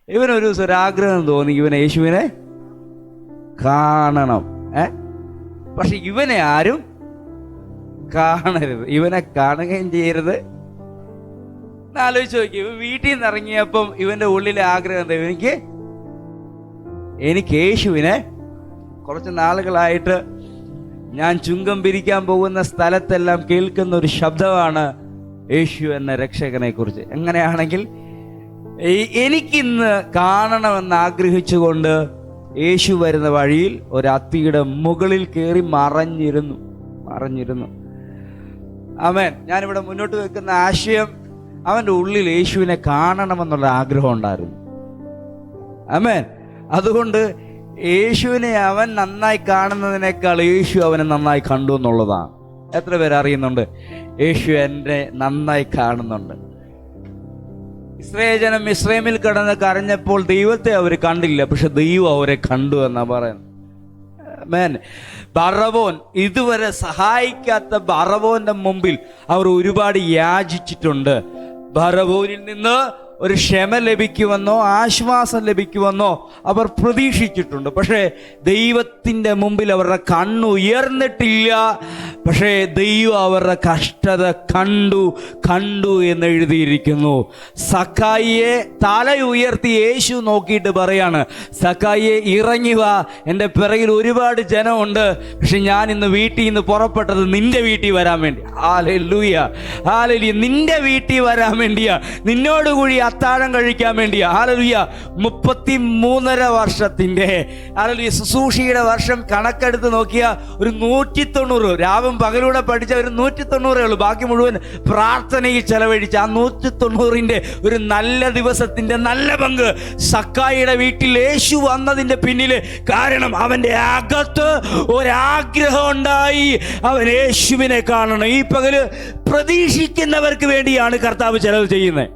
ഇവനൊരു ദിവസം ഒരാഗ്രഹം തോന്നി, ഇവനെ യേശുവിനെ കാണണം. പക്ഷെ ഇവനെ ആരും കാണരുത്, ഇവനെ കാണുകയും ചെയ്യരുത്. ആലോചിച്ച് നോക്കി, ഇവൻ വീട്ടിൽ നിന്ന് ഇറങ്ങിയപ്പം ഇവന്റെ ഉള്ളിലെ ആഗ്രഹം എന്താ? എനിക്ക് യേശുവിനെ, കുറച്ച് നാളുകളായിട്ട് ഞാൻ ചുങ്കം പിരിക്കാൻ പോകുന്ന സ്ഥലത്തെല്ലാം കേൾക്കുന്ന ഒരു ശബ്ദമാണ് യേശു എന്ന രക്ഷകനെ കുറിച്ച്. എങ്ങനെയാണെങ്കിൽ എനിക്കിന്ന് കാണണമെന്ന് ആഗ്രഹിച്ചുകൊണ്ട് യേശു വരുന്ന വഴിയിൽ ഒരു അത്തിയുടെ മുകളിൽ കയറി മറഞ്ഞിരുന്നു. ആമേൻ. ഞാനിവിടെ മുന്നോട്ട് വെക്കുന്ന ആശയം, അവൻ്റെ ഉള്ളിൽ യേശുവിനെ കാണണമെന്നുള്ള ആഗ്രഹം ഉണ്ടായിരുന്നു. ആമേൻ. അതുകൊണ്ട് യേശുവിനെ അവൻ നന്നായി കാണുന്നതിനേക്കാൾ യേശു അവനെ നന്നായി കണ്ടു എന്നുള്ളതാണ്. എത്ര പേര് അറിയുന്നുണ്ട് യേശു എന്നെ നന്നായി കാണുന്നുണ്ട്? ഇസ്രായേൽ ജനം മിസ്രൈമിൽ കിടന്ന് കരഞ്ഞപ്പോൾ ദൈവത്തെ അവർ കണ്ടില്ല, പക്ഷെ ദൈവം അവരെ കണ്ടു എന്നാ പറയുന്നത്. ആമേൻ. ബറവോൻ, ഇതുവരെ സഹായിക്കാത്ത ബറവോന്റെ മുമ്പിൽ അവർ ഒരുപാട് യാചിച്ചിട്ടുണ്ട്. ബറവോനിൽ നിന്ന് ഒരു ക്ഷമ ലഭിക്കുമെന്നോ ആശ്വാസം ലഭിക്കുമെന്നോ അവർ പ്രതീക്ഷിച്ചിട്ടുണ്ട്. പക്ഷേ ദൈവത്തിൻ്റെ മുമ്പിൽ അവരുടെ കണ്ണുയർന്നിട്ടില്ല. പക്ഷേ ദൈവം അവരുടെ കഷ്ടത കണ്ടു എന്ന് എഴുതിയിരിക്കുന്നു. സക്കായിയെ തല ഉയർത്തി യേശു നോക്കിയിട്ട് പറയാണ്, സക്കായിയെ ഇറങ്ങി വാ, എൻ്റെ പിറകിൽ ഒരുപാട് ജനമുണ്ട്, പക്ഷെ ഞാൻ ഇന്ന് വീട്ടിൽ നിന്ന് പുറപ്പെട്ടത് നിന്റെ വീട്ടിൽ വരാൻ വേണ്ടി. Hallelujah, hallelujah. നിന്റെ വീട്ടിൽ വരാൻ വേണ്ടിയാ, നിന്നോടുകൂടി അത്താഴം കഴിക്കാൻ വേണ്ടിയാ. ഹല്ലേലൂയ. 33.5 വർഷത്തിന്റെ ഹല്ലേലൂയ ശുശ്രൂഷയുടെ വർഷം കണക്കെടുത്ത് നോക്കിയാൽ ഒരു 190, രാവും പകലൂടെ പഠിച്ച ഒരു 190 ഉള്ളൂ. ബാക്കി മുഴുവൻ പ്രാർത്ഥനയിൽ ചെലവഴിച്ച് ആ 190ന്റെ ഒരു നല്ല ദിവസത്തിന്റെ നല്ല പങ്ക് സക്കായിയുടെ വീട്ടിൽ യേശു വന്നതിന്റെ പിന്നില് കാരണം അവന്റെ അകത്ത് ഒരാഗ്രഹം ഉണ്ടായി, അവൻ യേശുവിനെ കാണണം. ഈ പകല് പ്രതീക്ഷിക്കുന്നവർക്ക് വേണ്ടിയാണ് കർത്താവ് ചെലവ് ചെയ്യുന്നത്.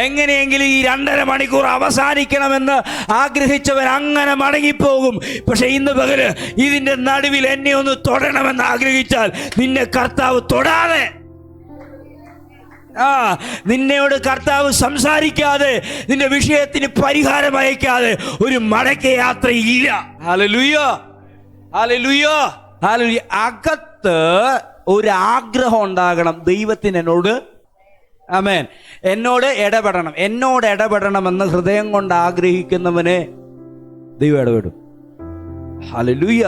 എങ്ങനെയെങ്കിലും ഈ 2.5 മണിക്കൂർ അവസാനിക്കണമെന്ന് ആഗ്രഹിച്ചവൻ അങ്ങനെ മടങ്ങിപ്പോകും. പക്ഷെ ഇന്ന് പകല് ഇതിന്റെ നടുവിൽ എന്നെ ഒന്ന് തൊടണമെന്ന് ആഗ്രഹിച്ചാൽ നിന്നെ കർത്താവ് തൊടാതെ, നിന്നോട് കർത്താവ് സംസാരിക്കാതെ, നിന്റെ വിഷയത്തിന് പരിഹാരം അയക്കാതെ ഒരു മടക്കയാത്രയില്ല. Hallelujah, hallelujah, hallelujah. അകത്ത് ഒരു ആഗ്രഹം ഉണ്ടാകണം, ദൈവത്തിന് എന്നോട്, ആമേൻ, എന്നോട് ഇടപെടണമെന്ന് ഹൃദയം കൊണ്ട് ആഗ്രഹിക്കുന്നവനെ ദൈവം ഇടപെടും. ഹല്ലേലൂയ.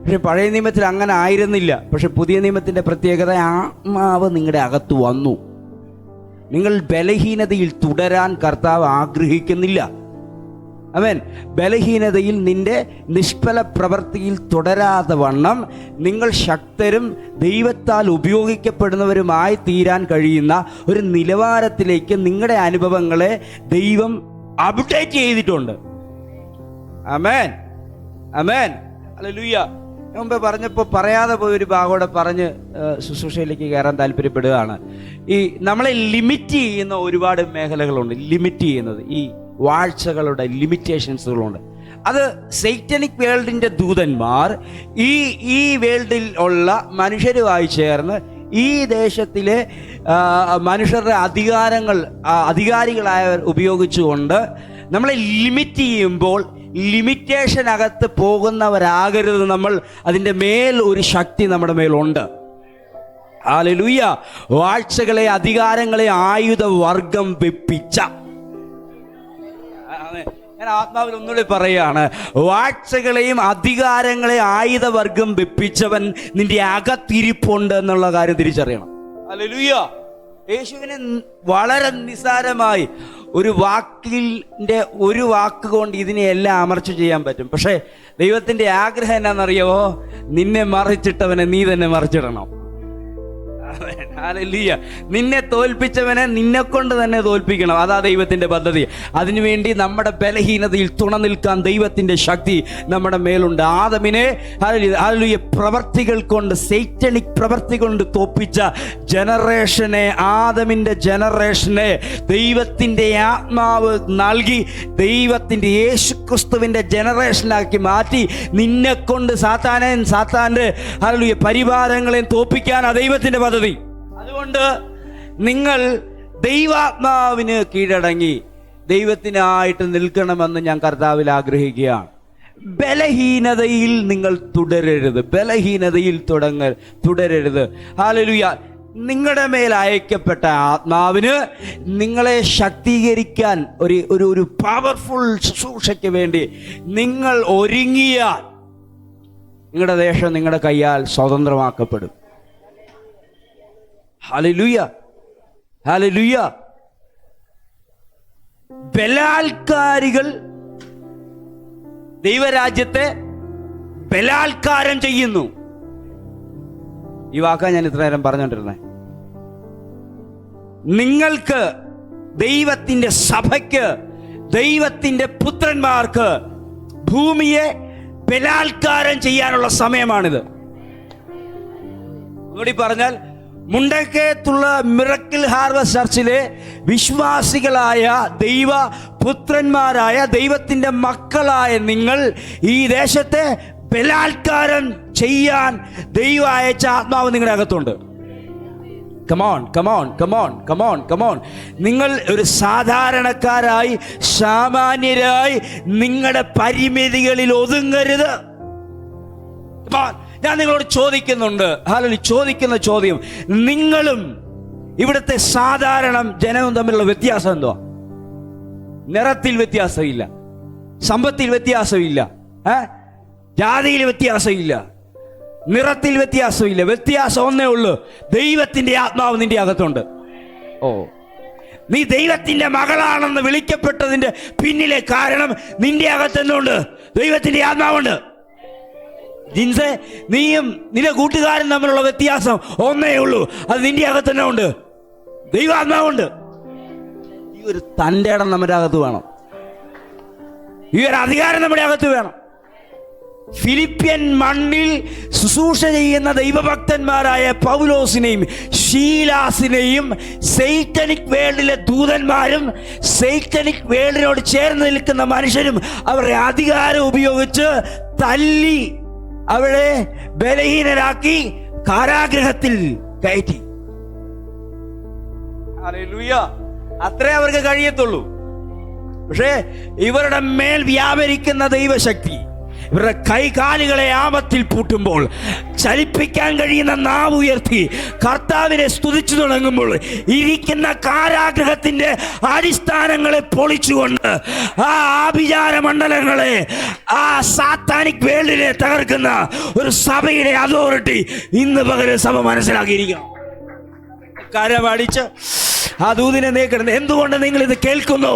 പക്ഷെ പഴയ നിയമത്തിൽ അങ്ങനെ ആയിരുന്നില്ല. പക്ഷെ പുതിയ നിയമത്തിന്റെ പ്രത്യേകത, ആത്മാവ് നിങ്ങളുടെ അകത്ത് വന്നു. നിങ്ങൾ ബലഹീനതയിൽ തുടരാൻ കർത്താവ് ആഗ്രഹിക്കുന്നില്ല. ആമേൻ. ബലഹീനതയിൽ, നിന്റെ നിഷ്ഫല പ്രവൃത്തിയിൽ തുടരാതെ വണ്ണം നിങ്ങൾ ശക്തരും ദൈവത്താൽ ഉപയോഗിക്കപ്പെടുന്നവരുമായി തീരാൻ കഴിയുന്ന ഒരു നിലവാരത്തിലേക്ക് നിങ്ങളുടെ അനുഭവങ്ങളെ ദൈവം അപ്ഡേറ്റ് ചെയ്തിട്ടുണ്ട്. ആമേൻ, ആമേൻ, ഹല്ലേലൂയ. മുമ്പ് പറഞ്ഞപ്പോൾ പറയാതെ പോയൊരു ഭാഗത്തോടെ പറഞ്ഞ് ശുശ്രൂഷയിലേക്ക് കയറാൻ താല്പര്യപ്പെടുകയാണ്. ഈ നമ്മളെ ലിമിറ്റ് ചെയ്യുന്ന ഒരുപാട് മേഖലകളുണ്ട്. ലിമിറ്റ് ചെയ്യുന്നത്, ഈ വാഴ്ചകളുടെ ലിമിറ്റേഷൻസുകളുണ്ട്. അത് സൈറ്റനിക് വേൾഡിൻ്റെ ദൂതന്മാർ ഈ വേൾഡിൽ ഉള്ള മനുഷ്യരുമായി ചേർന്ന് ഈ ദേശത്തിലെ മനുഷ്യരുടെ അധികാരികളായവർ ഉപയോഗിച്ചുകൊണ്ട് നമ്മളെ ലിമിറ്റ് ചെയ്യുമ്പോൾ, ലിമിറ്റേഷനകത്ത് പോകുന്നവരാകരുത് നമ്മൾ. അതിൻ്റെ മേൽ ഒരു ശക്തി നമ്മുടെ മേലുണ്ട്. ഹല്ലേലൂയ. വാഴ്ചകളെ, അധികാരങ്ങളെ ആയുധവർഗം വെപ്പിച്ച, ഞാൻ ആത്മാവിൽ ഒന്നുകൂടി പറയുകയാണ്, വാഴ്ചകളെയും അധികാരങ്ങളെ ആയുധവർഗം വെപ്പിച്ചവൻ നിന്റെ അകത്തിരിപ്പുണ്ട് എന്നുള്ള കാര്യം തിരിച്ചറിയണം. ഹല്ലേലൂയ. യേശുവിനെ വളരെ നിസ്സാരമായി ഒരു വാക്ക് കൊണ്ട് ഇതിനെ എല്ലാം അമർച്ച ചെയ്യാൻ പറ്റും. പക്ഷേ ദൈവത്തിന്റെ ആഗ്രഹം എന്നാണെന്നറിയാവോ? നിന്നെ മറിച്ചിട്ടവനെ നീ തന്നെ മറിച്ചിടണം. ഹല്ലേലൂയ. നിന്നെ തോൽപ്പിച്ചവനെ നിന്നെ കൊണ്ട് തന്നെ തോൽപ്പിക്കണം. അതാ ദൈവത്തിന്റെ പദ്ധതി. അതിനുവേണ്ടി നമ്മുടെ ബലഹീനതയിൽ തുണ നിൽക്കാൻ ദൈവത്തിന്റെ ശക്തി നമ്മുടെ മേലുണ്ട്. ആദമിനെ ഹല്ലേലൂയ പ്രവർത്തികൾ കൊണ്ട്, സൈറ്റനിക് പ്രവർത്തി കൊണ്ട് തോൽപ്പിച്ച ജനറേഷനെ, ആദമിന്റെ ജനറേഷനെ ദൈവത്തിന്റെ ആത്മാവ് നൽകി ദൈവത്തിന്റെ യേശുക്രിസ്തുവിന്റെ ജനറേഷനാക്കി മാറ്റി നിന്നെ കൊണ്ട് സാത്താന്റെ ഹല്ലേലൂയ പരിവാരങ്ങളെയും തോൽപ്പിക്കാനാ ദൈവത്തിന്റെ പദ്ധതി. അതുകൊണ്ട് നിങ്ങൾ ദൈവാത്മാവിന് കീഴടങ്ങി ദൈവത്തിനായിട്ട് നിൽക്കണമെന്ന് ഞാൻ കർത്താവിൽ ആഗ്രഹിക്കുകയാണ്. ബലഹീനതയിൽ നിങ്ങൾ തുടരരുത്, ബലഹീനതയിൽ തുടരരുത്. ഹല്ലേലൂയ. നിങ്ങളുടെ മേൽ അയക്കപ്പെട്ട ആത്മാവിന് നിങ്ങളെ ശക്തീകരിക്കാൻ ഒരു പവർഫുൾ ശുശ്രൂഷയ്ക്ക് വേണ്ടി നിങ്ങൾ ഒരുങ്ങിയാൽ നിങ്ങളുടെ ദേശം നിങ്ങളുടെ കയ്യാൽ സ്വതന്ത്രമാക്കപ്പെടും. Hallelujah, hallelujah. ബലാത്കാരികൾ ദൈവരാജ്യത്തെ ബലാത്കാരം ചെയ്യുന്നു. ഈ വാക്കാ ഞാൻ ഇത്ര നേരം പറഞ്ഞുകൊണ്ടിരുന്നത്. നിങ്ങൾക്ക്, ദൈവത്തിന്റെ സഭയ്ക്ക്, ദൈവത്തിന്റെ പുത്രന്മാർക്ക് ഭൂമിയെ ബലാത്കാരം ചെയ്യാനുള്ള സമയമാണിത്. കൂടി പറഞ്ഞാൽ, മുണ്ടക്കയത്തുള്ള മിറക്കിൾ ഹാർവസ്റ്റ് ചർച്ചിലെ വിശ്വാസികളായ ദൈവ പുത്രന്മാരായ ദൈവത്തിന്റെ മക്കളായ നിങ്ങൾ ഈ ദേശത്തെ ബലാത്കാരം ചെയ്യാൻ ദൈവം അയച്ച ആത്മാവ് നിങ്ങളുടെ അകത്തുണ്ട്. Come on, come on, come on, come on, come on. നിങ്ങൾ ഒരു സാധാരണക്കാരായി, സാമാന്യരായി നിങ്ങളുടെ പരിമിതികളിൽ ഒതുങ്ങരുത്. ഞാൻ നിങ്ങളോട് ചോദിക്കുന്നുണ്ട്, ചോദിക്കുന്ന ചോദ്യം, നിങ്ങളും ഇവിടുത്തെ സാധാരണ ജനവും തമ്മിലുള്ള വ്യത്യാസം എന്തുവാ? നിറത്തിൽ വ്യത്യാസമില്ല, സമ്പത്തിൽ വ്യത്യാസമില്ല, ജാതിയിൽ വ്യത്യാസമില്ല, നിറത്തിൽ വ്യത്യാസമില്ല. വ്യത്യാസം ഒന്നേ ഉള്ളൂ, ദൈവത്തിന്റെ ആത്മാവ് നിന്റെ അകത്തുണ്ട്. ഓ, നീ ദൈവത്തിന്റെ മകളാണെന്ന് വിളിക്കപ്പെട്ടതിന്റെ പിന്നിലെ കാരണം നിന്റെ അകത്തെന്തുണ്ട്? ദൈവത്തിന്റെ ആത്മാവുണ്ട്. ജിൻസെ, നീയും നിന്റെ കൂട്ടുകാരൻ തമ്മിലുള്ള വ്യത്യാസം ഒന്നേ ഉള്ളൂ, അത് നിന്റെ അകത്ത് തന്നെ ഉണ്ട്, ദൈവാത്മാവുണ്ട്. ഈ ഒരു തൻ്റെ ഇടം നമ്മുടെ അകത്ത് വേണം, ഈ ഒരു അധികാരം നമ്മുടെ അകത്ത് വേണം. ഫിലിപ്പിയൻ മണ്ണിൽ ശുശ്രൂഷ ചെയ്യുന്ന ദൈവഭക്തന്മാരായ പൗലോസിനെയും ശീലാസിനെയും സൈറ്റനിക് വേൾഡിലെ ദൂതന്മാരും സൈറ്റനിക് വേൾഡിനോട് ചേർന്ന് നിൽക്കുന്ന മനുഷ്യരും അവരുടെ അധികാരം ഉപയോഗിച്ച് തല്ലി അവരെ ബലഹീനരാക്കി കാരാഗ്രഹത്തിൽ കയറ്റി. ഹല്ലേലൂയ. അത്രേ അവർക്ക് കഴിയത്തുള്ളൂ. പക്ഷേ ഇവരുടെ മേൽ വ്യാപരിക്കുന്ന ദൈവശക്തി ഇവരുടെ കൈകാലുകളെ ആപത്തിൽ പൂട്ടുമ്പോൾ, ചലിപ്പിക്കാൻ കഴിയുന്ന നാവ് ഉയർത്തി കർത്താവിനെ സ്തുതിച്ചു തുടങ്ങുമ്പോൾ, ഇരിക്കുന്ന കാരാഗ്രഹത്തിന്റെ അടിസ്ഥാനങ്ങളെ പൊളിച്ചുകൊണ്ട് ആ ആഭിചാര മണ്ഡലങ്ങളെ, ആ സാത്താനിക് വേൾഡിനെ തകർക്കുന്ന ഒരു സഭയുടെ അതോറിറ്റി ഇന്ന് പകരം സഭ മനസ്സിലാക്കിയിരിക്കണം. കരമടിച്ച് ആ ദൂതിനെ നീക്കണം. എന്തുകൊണ്ട് നിങ്ങൾ ഇത് കേൾക്കുന്നു?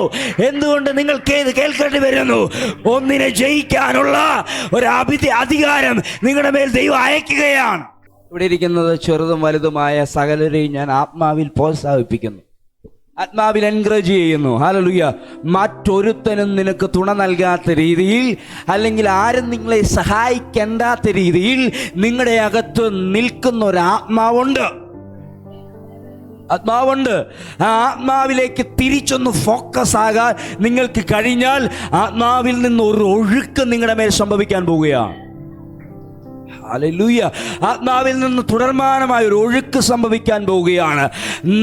എന്തുകൊണ്ട് നിങ്ങൾക്ക് ഇത് കേൾക്കേണ്ടി വരുന്നു? ഒന്നിനെ ജയിക്കാനുള്ള ഒരു അധികാരം നിങ്ങളുടെ മേൽ ദൈവം അയക്കുകയാണ്. ഇവിടെ ഇരിക്കുന്നത് ചെറുതും വലുതുമായ സകലരെയും ഞാൻ ആത്മാവിൽ പ്രോത്സാഹിപ്പിക്കുന്നു, ആത്മാവിൽ എൻകറേജ് ചെയ്യുന്നു. ഹല്ലേലൂയ. മറ്റൊരുത്തനും നിനക്ക് തുണ നൽകാത്ത രീതിയിൽ, അല്ലെങ്കിൽ ആരും നിങ്ങളെ സഹായിക്കേണ്ടാത്ത രീതിയിൽ നിങ്ങളുടെ അകത്ത് നിൽക്കുന്ന ഒരു ആത്മാവുണ്ട്. ആത്മാവുണ്ട്. ആ ആത്മാവിലേക്ക് തിരിച്ചൊന്ന് ഫോക്കസ് ആകാൻ നിങ്ങൾക്ക് കഴിഞ്ഞാൽ ആത്മാവിൽ നിന്ന് ഒരു ഒഴുക്ക് നിങ്ങളുടെ മേൽ സംഭവിക്കാൻ പോവുകയാണ്. ഹല്ലേലൂയ. ആത്മാവിൽ നിന്ന് തുടർമാനമായ ഒരു ഒഴുക്ക് സംഭവിക്കാൻ പോവുകയാണ്.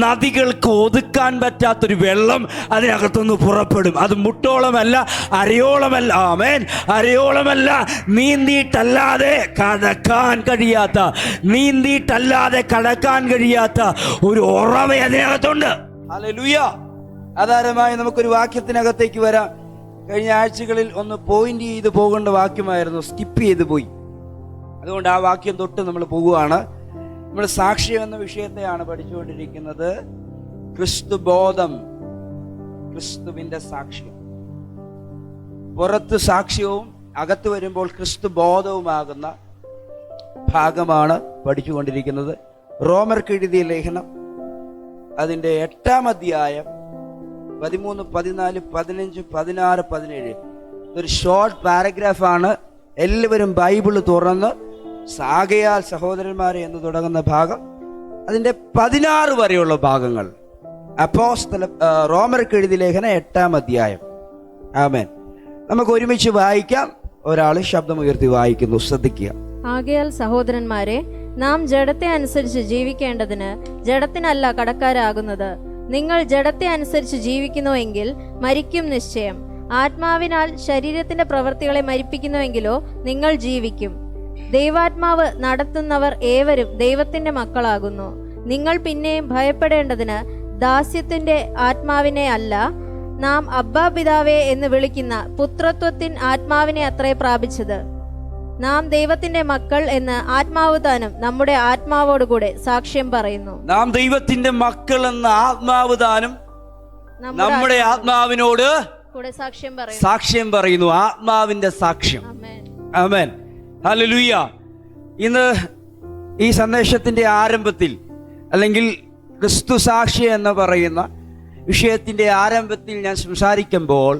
നദികൾക്ക് ഒതുക്കാൻ പറ്റാത്തൊരു വെള്ളം അതിനകത്തുനിന്ന് പുറപ്പെടും. അത് മുട്ടോളമല്ല, അരയോളമല്ല, ആമേൻ, അരയോളമല്ല, നീന്തിയിട്ടല്ലാതെ കടക്കാൻ കഴിയാത്ത ഒരു ഉറവ അതിനകത്തുണ്ട്. ഹല്ലേലൂയ. ആധാരമായി നമുക്കൊരു വാക്യത്തിനകത്തേക്ക് വരാം. കഴിഞ്ഞ ആഴ്ചകളിൽ ഒന്ന് പോയിന്റ് ചെയ്ത് പോകേണ്ട വാക്യമായിരുന്നു, സ്കിപ്പ് ചെയ്ത് പോയി. അതുകൊണ്ട് ആ വാക്യം തൊട്ട് നമ്മൾ പോവുകയാണ്. നമ്മൾ സാക്ഷ്യം എന്ന വിഷയത്തെയാണ് പഠിച്ചുകൊണ്ടിരിക്കുന്നത്. ക്രിസ്തുബോധം, ക്രിസ്തുവിന്റെ സാക്ഷ്യം. പുറത്ത് സാക്ഷ്യവും അകത്ത് വരുമ്പോൾ ക്രിസ്തുബോധവുമാകുന്ന ഭാഗമാണ് പഠിച്ചുകൊണ്ടിരിക്കുന്നത്. റോമർക്ക് എഴുതിയ ലേഖനം അതിൻ്റെ 8-ാം അധ്യായം 13, 14, 15, 16, 17 ഒരു ഷോർട്ട് പാരഗ്രാഫാണ്. എല്ലാവരും ബൈബിള് തുറന്ന് സാകയാൽ സഹോദരന്മാരെ എന്ന് തുടങ്ങുന്ന ഭാഗം, അതിൻ്റെ 16 വരെയുള്ള ഭാഗങ്ങൾ റോമർക്ക് എഴുതിയ ലേഖനം 8-ാം അധ്യായം. ആമേൻ. നമുക്ക് ഒരുമിച്ച് വായിക്കാം. ഒരാൾ ശബ്ദമുയർത്തി വായിക്കുന്നു, ശ്രദ്ധിക്കുക. ആകയാൽ സഹോദരന്മാരെ, നാം ജഡത്തെ അനുസരിച്ച് ജീവിക്കേണ്ടതിന് ജഡത്തിനല്ല കടക്കാരാകുന്നത്, നിങ്ങൾ ജഡത്തെ അനുസരിച്ച് ജീവിക്കുന്നുവെങ്കിൽ മരിക്കും നിശ്ചയം. ആത്മാവിനാൽ ശരീരത്തിന്റെ പ്രവൃത്തികളെ മരിപ്പിക്കുന്നുവെങ്കിലോ നിങ്ങൾ ജീവിക്കും. ദൈവാത്മാവ് നടത്തുന്നവർ ഏവരും ദൈവത്തിന്റെ മക്കളാകുന്നു. നിങ്ങൾ പിന്നെയും ഭയപ്പെടേണ്ടതിന് ദാസ്യത്തിന്റെ ആത്മാവിനെ അല്ല, നാം അബ്ബാ പിതാവേ എന്ന് വിളിക്കുന്ന പുത്രത്വത്തിൻ ആത്മാവിനെ അത്രേ പ്രാപിച്ചത്. നാം ദൈവത്തിന്റെ മക്കൾ എന്ന് ആത്മാവ് താനും നമ്മുടെ ആത്മാവോടുകൂടെ സാക്ഷ്യം പറയുന്നു. നാം ദൈവത്തിന്റെ മക്കൾ എന്ന് ആത്മാവ് താനും നമ്മുടെ ആത്മാവിനോട് കൂടെ സാക്ഷ്യം പറയുന്നു. ആത്മാവിന്റെ സാക്ഷ്യം. ആമേൻ, ഹല്ലേലൂയ. ഇന്ന് ഈ സന്ദേശത്തിന്റെ ആരംഭത്തിൽ, അല്ലെങ്കിൽ ക്രിസ്തു സാക്ഷി എന്ന് പറയുന്ന വിഷയത്തിന്റെ ആരംഭത്തിൽ ഞാൻ സംസാരിക്കുമ്പോൾ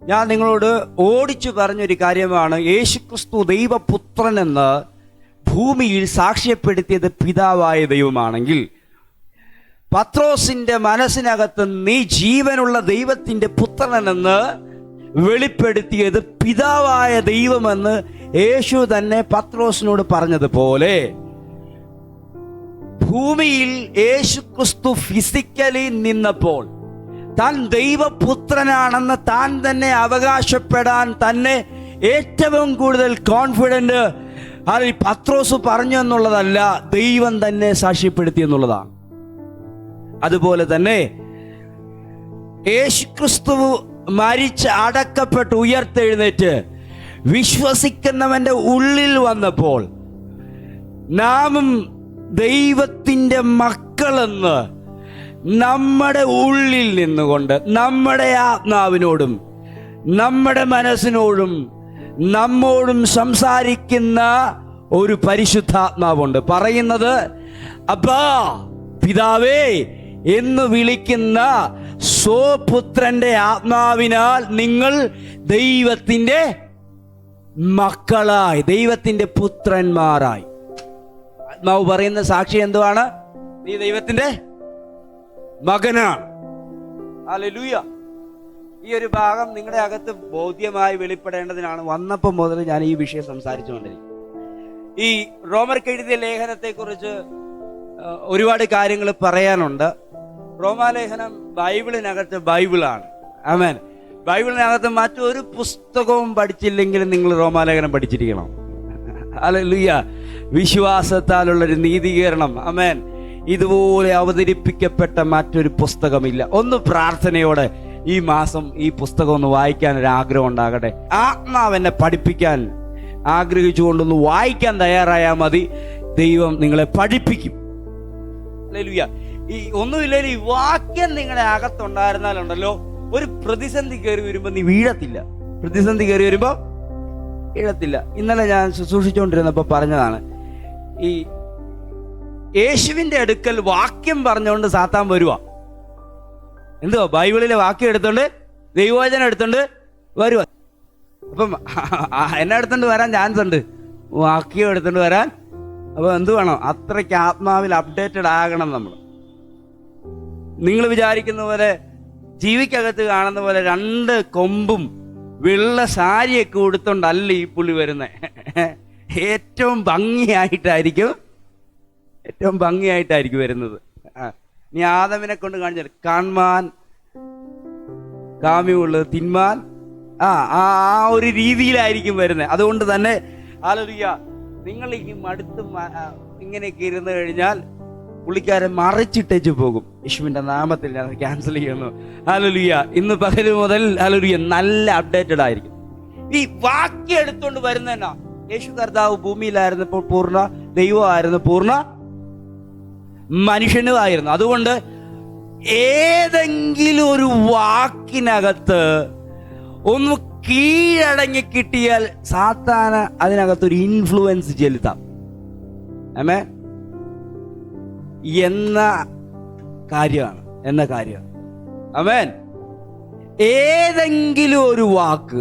ഞാൻ നിങ്ങളോട് ഓടിച്ചു പറഞ്ഞൊരു കാര്യമാണ്, യേശുക്രിസ്തു ദൈവപുത്രൻ എന്ന് ഭൂമിയിൽ സാക്ഷ്യപ്പെടുത്തിയത് പിതാവായ ദൈവമാണെങ്കിൽ, പത്രോസിന്റെ മനസ്സിനകത്ത് നീ ജീവനുള്ള ദൈവത്തിന്റെ പുത്രനെന്ന് വെളിപ്പെടുത്തിയത് പിതാവായ ദൈവമെന്ന് യേശു തന്നെ പത്രോസിനോട് പറഞ്ഞതുപോലെ, ഭൂമിയിൽ യേശുക്രിസ്തു ഫിസിക്കലി നിന്നപ്പോൾ താൻ ദൈവപുത്രനാണെന്ന് താൻ തന്നെ അവകാശപ്പെടാൻ തന്നെ ഏറ്റവും കൂടുതൽ കോൺഫിഡന്റ് പത്രോസ് പറഞ്ഞു എന്നുള്ളതല്ല, ദൈവം തന്നെ സാക്ഷ്യപ്പെടുത്തി എന്നുള്ളതാണ്. അതുപോലെ തന്നെ യേശുക്രിസ്തു മരിച്ച് അടക്കപ്പെട്ട് ഉയർത്തെഴുന്നേറ്റ് വിശ്വസിക്കുന്നവന്റെ ഉള്ളിൽ വന്നപ്പോൾ നാമും ദൈവത്തിന്റെ മക്കളെന്ന് നമ്മുടെ ഉള്ളിൽ നിന്നുകൊണ്ട് നമ്മുടെ ആത്മാവിനോടും നമ്മുടെ മനസ്സിനോടും നമ്മോടും സംസാരിക്കുന്ന ഒരു പരിശുദ്ധാത്മാവുണ്ട്. പറയുന്നത് അബ്ബാ പിതാവേ എന്ന് വിളിക്കുന്ന സ്വപുത്രന്റെ ആത്മാവിനാൽ നിങ്ങൾ ദൈവത്തിന്റെ മക്കളായി, ദൈവത്തിന്റെ പുത്രന്മാരായി. ആത്മാവ് പറയുന്ന സാക്ഷി എന്തുവാണ്? നീ ദൈവത്തിന്റെ മകനാണ്. ഹല്ലേലൂയ. ഈ ഒരു ഭാഗം നിങ്ങളുടെ അകത്ത് ബോധ്യമായി വെളിപ്പെടേണ്ടതിനാണ് വന്നപ്പോൾ മുതൽ ഞാൻ ഈ വിഷയം സംസാരിച്ചുകൊണ്ടിരിക്കും. ഈ റോമർക്ക് എഴുതിയ ലേഖനത്തെ കുറിച്ച് ഒരുപാട് കാര്യങ്ങൾ പറയാനുണ്ട്. റോമാലേഖനം ബൈബിളിനകത്ത് ബൈബിളാണ്. ആമേൻ. ബൈബിളിനകത്ത് മറ്റൊരു പുസ്തകവും പഠിച്ചില്ലെങ്കിലും നിങ്ങൾ റോമാലേഖനം പഠിച്ചിരിക്കണം. ഹല്ലേലൂയ. വിശ്വാസത്താലുള്ളൊരു നീതീകരണം. ആമേൻ. ഇതുപോലെ അവതരിപ്പിക്കപ്പെട്ട മറ്റൊരു പുസ്തകമില്ല. ഒന്ന് പ്രാർത്ഥനയോടെ ഈ മാസം ഈ പുസ്തകം ഒന്ന് വായിക്കാൻ ഒരു ആഗ്രഹം ഉണ്ടാകട്ടെ. ആത്മാവെന്നെ പഠിപ്പിക്കാൻ ആഗ്രഹിച്ചുകൊണ്ടൊന്ന് വായിക്കാൻ തയ്യാറായാൽ മതി, ദൈവം നിങ്ങളെ പഠിപ്പിക്കും. ഹല്ലേലൂയ. ഈ ഒന്നുമില്ലേലും ഈ വാക്യം നിങ്ങളുടെ അകത്തുണ്ടായിരുന്നാലുണ്ടല്ലോ, ഒരു പ്രതിസന്ധി കയറി വരുമ്പോ നീ വീഴത്തില്ല. പ്രതിസന്ധി കയറി വരുമ്പോ വീഴത്തില്ല. ഇന്നലെ ഞാൻ ശുശ്രൂഷിച്ചുകൊണ്ടിരുന്നപ്പോ പറഞ്ഞതാണ്, ഈ യേശുവിന്റെ അടുക്കൽ വാക്യം പറഞ്ഞുകൊണ്ട് സാത്താൻ വരുവാ. എന്തുവാ? ബൈബിളിലെ വാക്യം എടുത്തോണ്ട്, ദൈവവചനം എടുത്തോണ്ട് വരുവാ. അപ്പം എന്നെ എടുത്തോണ്ട് വരാൻ ചാൻസ് ഉണ്ട്, വാക്യം എടുത്തോണ്ട് വരാൻ. അപ്പൊ എന്ത് വേണം? അത്രയ്ക്ക് ആത്മാവിൽ അപ്ഡേറ്റഡ് ആകണം നമ്മൾ. നിങ്ങൾ വിചാരിക്കുന്ന പോലെ, ജീവിക്കകത്ത് കാണുന്ന പോലെ 2 കൊമ്പും വെള്ള സാരിയൊക്കെ ഉടുത്തോണ്ടല്ല ഈ പുള്ളി വരുന്നത്. ഏറ്റവും ഭംഗിയായിട്ടായിരിക്കും വരുന്നത്. നീ ആദമിനെ കൊണ്ട് കാണിച്ചാൽ കാൺമാൻ കാമ്യമുള്ളത് തിന്മാൻ ആ ഒരു രീതിയിലായിരിക്കും വരുന്നത്. അതുകൊണ്ട് തന്നെ ഹല്ലേലൂയ, നിങ്ങൾ ഈ മടുത്തും ഇങ്ങനെയൊക്കെ ഇരുന്ന് കഴിഞ്ഞാൽ പുള്ളിക്കാരൻ മറിച്ചിട്ടേച്ച് പോകും. യേശുവിന്റെ നാമത്തിൽ ഞാൻ ക്യാൻസൽ ചെയ്യുന്നു. ഹല്ലേലൂയ. ഇന്ന് പകല് മുതൽ ഹല്ലേലൂയ നല്ല അപ്ഡേറ്റഡ് ആയിരിക്കും. ഈ വാക്യം എടുത്തോണ്ട് വരുന്നതന്നെ, യേശു കർത്താവ് ഭൂമിയിലായിരുന്നപ്പോൾ പൂർണ്ണ ദൈവമായിരുന്നു, പൂർണ്ണ മനുഷ്യനുമായിരുന്നു. അതുകൊണ്ട് ഏതെങ്കിലും ഒരു വാക്കിനകത്ത് ഒന്ന് കീഴടങ്ങി കിട്ടിയാൽ സാത്താന് അതിനകത്തൊരു ഇൻഫ്ലുവൻസ് ചെലുത്താം. ആമേൻ. എന്ന കാര്യമാണ്. ആമേൻ. ഏതെങ്കിലും ഒരു വാക്ക്.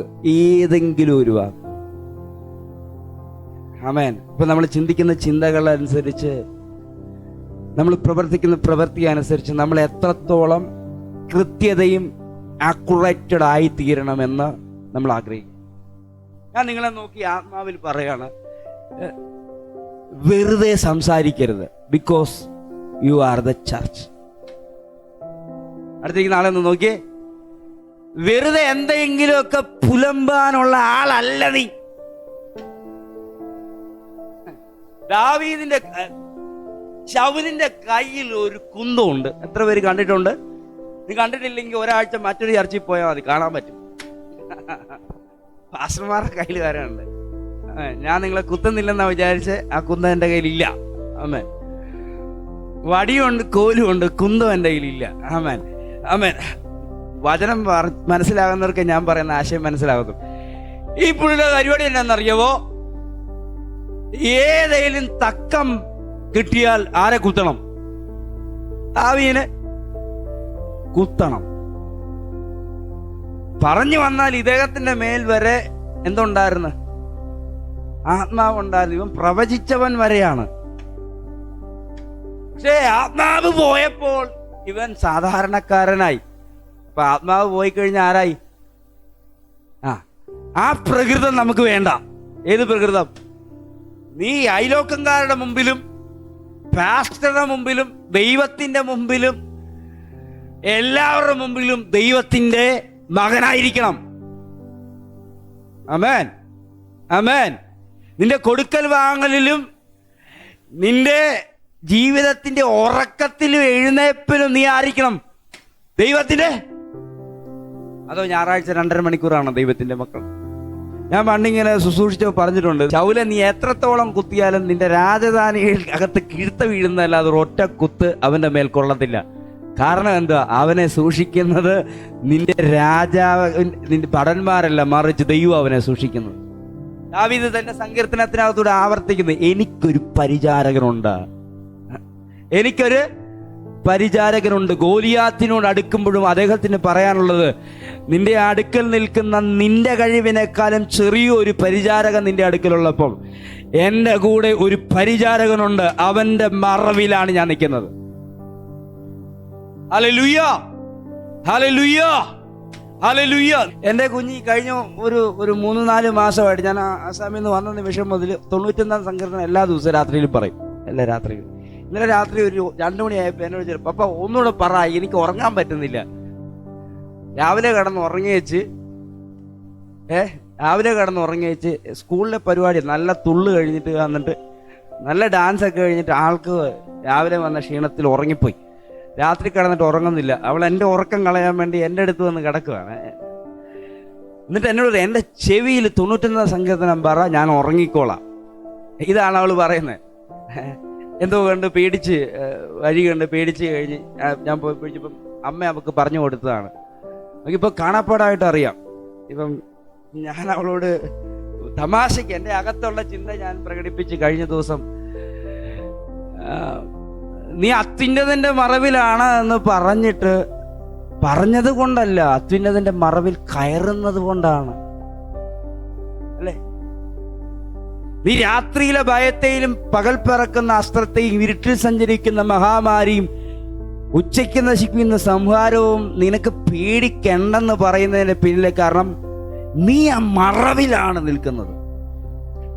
ആമേൻ. ഇപ്പൊ നമ്മൾ ചിന്തിക്കുന്ന ചിന്തകൾ അനുസരിച്ച്, നമ്മൾ പ്രവർത്തിക്കുന്ന പ്രവൃത്തി അനുസരിച്ച് നമ്മൾ എത്രത്തോളം കൃത്യതയും ആക്യുറേറ്റഡ് ആയി തീരണമെന്ന് നമ്മൾ ആഗ്രഹിക്കും. ഞാൻ നിങ്ങളെ നോക്കി ആത്മാവിൽ പറയാണ്, വെറുതെ സംസാരിക്കരുത്. Because you are the church. അടുത്തേക്ക് നാളെ ഒന്ന് നോക്കിയേ. വെറുതെ എന്തെങ്കിലുമൊക്കെ പുലമ്പാനുള്ള ആളല്ല നീ. ദാവീദിന്റെ ശൗലിന്റെ കയ്യിൽ ഒരു കുന്തമുണ്ട്. എത്ര പേര് കണ്ടിട്ടുണ്ട്? നീ കണ്ടിട്ടില്ലെങ്കിൽ ഒരാഴ്ച മറ്റൊരു ചർച്ചയിൽ പോയാൽ മതി, കാണാൻ പറ്റും. പാസ്റ്റർമാരുടെ കയ്യിൽ കാര്യമുണ്ട്. ഞാൻ നിങ്ങളെ കുത്തുന്നില്ലെന്നാ വിചാരിച്ച് ആ കുന്തം എൻ്റെ കയ്യിലില്ല. ആമേൻ. വടിയുണ്ട്, കോലുമുണ്ട്, കുന്തം എൻ്റെ കയ്യിലില്ല. ആമേൻ, ആമേൻ. വചനം മനസ്സിലാകുന്നവർക്ക് ഞാൻ പറയുന്ന ആശയം മനസ്സിലാകുന്നു. ഈ പുള്ളിയുടെ പരിപാടി എന്നാന്നറിയാവോ? ഏതേലും തക്കം കിട്ടിയാൽ ആരെ കുത്തണം? ദാവീദിനെ കുത്തണം. പറഞ്ഞു വന്നാൽ ഇദ്ദേഹത്തിന്റെ മേൽ വരെ എന്തുണ്ടായിരുന്നു? ആത്മാവുണ്ടായിരുന്നു. ഇവൻ പ്രവചിച്ചവൻ വരെയാണ്. പക്ഷേ ആത്മാവ് പോയപ്പോൾ ഇവൻ സാധാരണക്കാരനായി. അപ്പൊ ആത്മാവ് പോയി കഴിഞ്ഞാൽ ആരായി? ആ പ്രകൃതം നമുക്ക് വേണ്ട. ഏത് പ്രകൃതം? നീ അയലോക്കംകാരുടെ മുമ്പിലും പാസ്റ്ററുടെ മുമ്പിലും ദൈവത്തിന്റെ മുമ്പിലും എല്ലാവരുടെ മുമ്പിലും ദൈവത്തിന്റെ മകനായിരിക്കണം. ആമേൻ, ആമേൻ. നിന്റെ കൊടുക്കൽ വാങ്ങലിലും നിന്റെ ജീവിതത്തിന്റെ ഉറക്കത്തിലും എഴുന്നേപ്പിലും നീ ആയിരിക്കണം ദൈവത്തിന്റെ. അതോ ഞായറാഴ്ച 2.5 മണിക്കൂറാണ് ദൈവത്തിന്റെ മക്കൾ? ഞാൻ പണ്ടിങ്ങനെ ശുശ്രൂഷിച്ച് പറഞ്ഞിട്ടുണ്ട്, ശൗല നീ എത്രത്തോളം കുത്തിയാലും നിന്റെ രാജധാനിയിൽ അകത്ത് കീഴ്ത്ത വീഴുന്നതല്ലാതെ ഒരു ഒറ്റ കുത്ത് അവന്റെ മേൽ കൊള്ളത്തില്ല. കാരണം എന്താ? അവനെ സൂക്ഷിക്കുന്നത് നിന്റെ രാജാവ്, നിന്റെ ഭടന്മാരല്ല, മറിച്ച് ദൈവം അവനെ സൂക്ഷിക്കുന്നത്. ദാവീദ് തന്റെ സങ്കീർത്തനത്തിനകത്തൂടെ ആവർത്തിക്കുന്നത്, എനിക്കൊരു പരിചാരകനുണ്ട്, എനിക്കൊരു പരിചാരകനുണ്ട്. ഗോലിയാത്തിനോട് അടുക്കുമ്പോഴും അദ്ദേഹത്തിന് പറയാനുള്ളത്, നിന്റെ അടുക്കൽ നിൽക്കുന്ന നിന്റെ കഴിവിനേക്കാളും ചെറിയൊരു പരിചാരകൻ നിന്റെ അടുക്കലുള്ളപ്പോൾ എൻ്റെ കൂടെ ഒരു പരിചാരകനുണ്ട്, അവന്റെ മറവിലാണ് ഞാൻ നിൽക്കുന്നത്. Hallelujah, hallelujah, hallelujah. എൻ്റെ കുഞ്ഞി കഴിഞ്ഞ ഒരു 3-4 മാസമായിട്ട് ഞാൻ ആസാമിൽ നിന്ന് വന്ന നിമിഷം മുതൽ 91 സങ്കീർത്തനം എല്ലാ ദിവസവും രാത്രിയിലും പറയും. എല്ലാ രാത്രിയിലും. ഇന്നലെ രാത്രി ഒരു 2 മണിയായപ്പോൾ എന്നോട് ചോദിച്ചു, പപ്പ ഒന്നുകൂടെ പറ, എനിക്ക് ഉറങ്ങാൻ പറ്റുന്നില്ല. രാവിലെ കിടന്ന് ഉറങ്ങി വെച്ച് സ്കൂളിലെ പരിപാടി നല്ല തുള്ളു കഴിഞ്ഞിട്ട് വന്നിട്ട് നല്ല ഡാൻസ് ഒക്കെ കഴിഞ്ഞിട്ട് ആൾക്ക് രാവിലെ വന്ന ക്ഷീണത്തിൽ ഉറങ്ങിപ്പോയി. രാത്രി കിടന്നിട്ട് ഉറങ്ങുന്നില്ല. അവൾ എൻ്റെ ഉറക്കം കളയാൻ വേണ്ടി എൻ്റെ അടുത്ത് വന്ന് കിടക്കുകയാണ്. എന്നിട്ട് എന്നോട് എൻ്റെ ചെവിയിൽ 91 സങ്കീർത്തനം പറ, ഞാൻ ഉറങ്ങിക്കോളാം. ഇതാണ് അവൾ പറയുന്നത്. എന്തോ കണ്ട് പേടിച്ച്, വഴി കണ്ട് പേടിച്ച് കഴിഞ്ഞ് ഞാൻ പോയി പിടിച്ചപ്പം അമ്മ അവൾക്ക് പറഞ്ഞു കൊടുത്തതാണ്. നമുക്കിപ്പോൾ കാണാപ്പാടായിട്ട് അറിയാം. ഇപ്പം ഞാൻ അവളോട് തമാശയ്ക്ക് എൻ്റെ അകത്തുള്ള ചിന്ത ഞാൻ പ്രകടിപ്പിച്ച് കഴിഞ്ഞ ദിവസം, നീ അത്യുന്നതന്റെ മറവിലാണ് എന്ന് പറഞ്ഞത് കൊണ്ടല്ല, അത്യുന്നതന്റെ മറവിൽ കയറുന്നത് കൊണ്ടാണ്, അല്ലേ? നീ രാത്രിയിലെ ഭയത്തെയും പകൽ പിറക്കുന്ന അസ്ത്രത്തെയും ഇരുട്ടിൽ സഞ്ചരിക്കുന്ന മഹാമാരിയും ഉച്ചയ്ക്ക് നശിക്കുന്ന സംഹാരവും നിനക്ക് പേടിക്കണ്ടെന്ന് പറയുന്നതിന്റെ പിന്നിലെ കാരണം നീ ആ മറവിലാണ് നിൽക്കുന്നത്.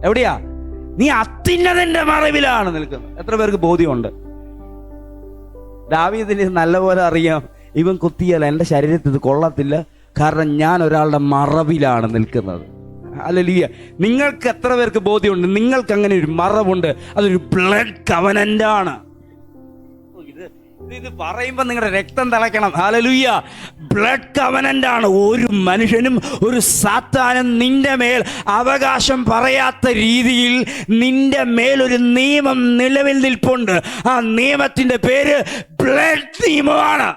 എവിടെയാ? നീ അത്യുന്നതന്റെ മറവിലാണ് നിൽക്കുന്നത്. എത്ര പേർക്ക് ബോധ്യമുണ്ട്? ദാവീദിന് നല്ലപോലെ അറിയാം, ഇവൻ കുത്തിയാൽ എൻ്റെ ശരീരത്തിൽ ഇത് കൊള്ളത്തില്ല, കാരണം ഞാൻ ഒരാളുടെ മറവിലാണ് നിൽക്കുന്നത്. ഹല്ലേലൂയ. നിങ്ങൾക്ക് എത്ര പേർക്ക് ബോധ്യമുണ്ട് നിങ്ങൾക്ക് അങ്ങനെ ഒരു മറവുണ്ട്? അതൊരു ബ്ലഡ് കവനന്റ് ആണ്. ഇത് പറയുമ്പോൾ നിങ്ങളുടെ രക്തം തിളയ്ക്കണം. ഹല്ലേലൂയ. ബ്ലഡ് കവനന്റ് ആണ്. ഒരു മനുഷ്യനും ഒരു സാത്താനും നിന്റെ മേൽ അവകാശം പറയാത്ത രീതിയിൽ നിന്റെ മേൽ ഒരു നിയമം നിലവിൽ നിൽപ്പുണ്ട്. ആ നിയമത്തിന്റെ പേര് ബ്ലഡ് നിയമമാണ്,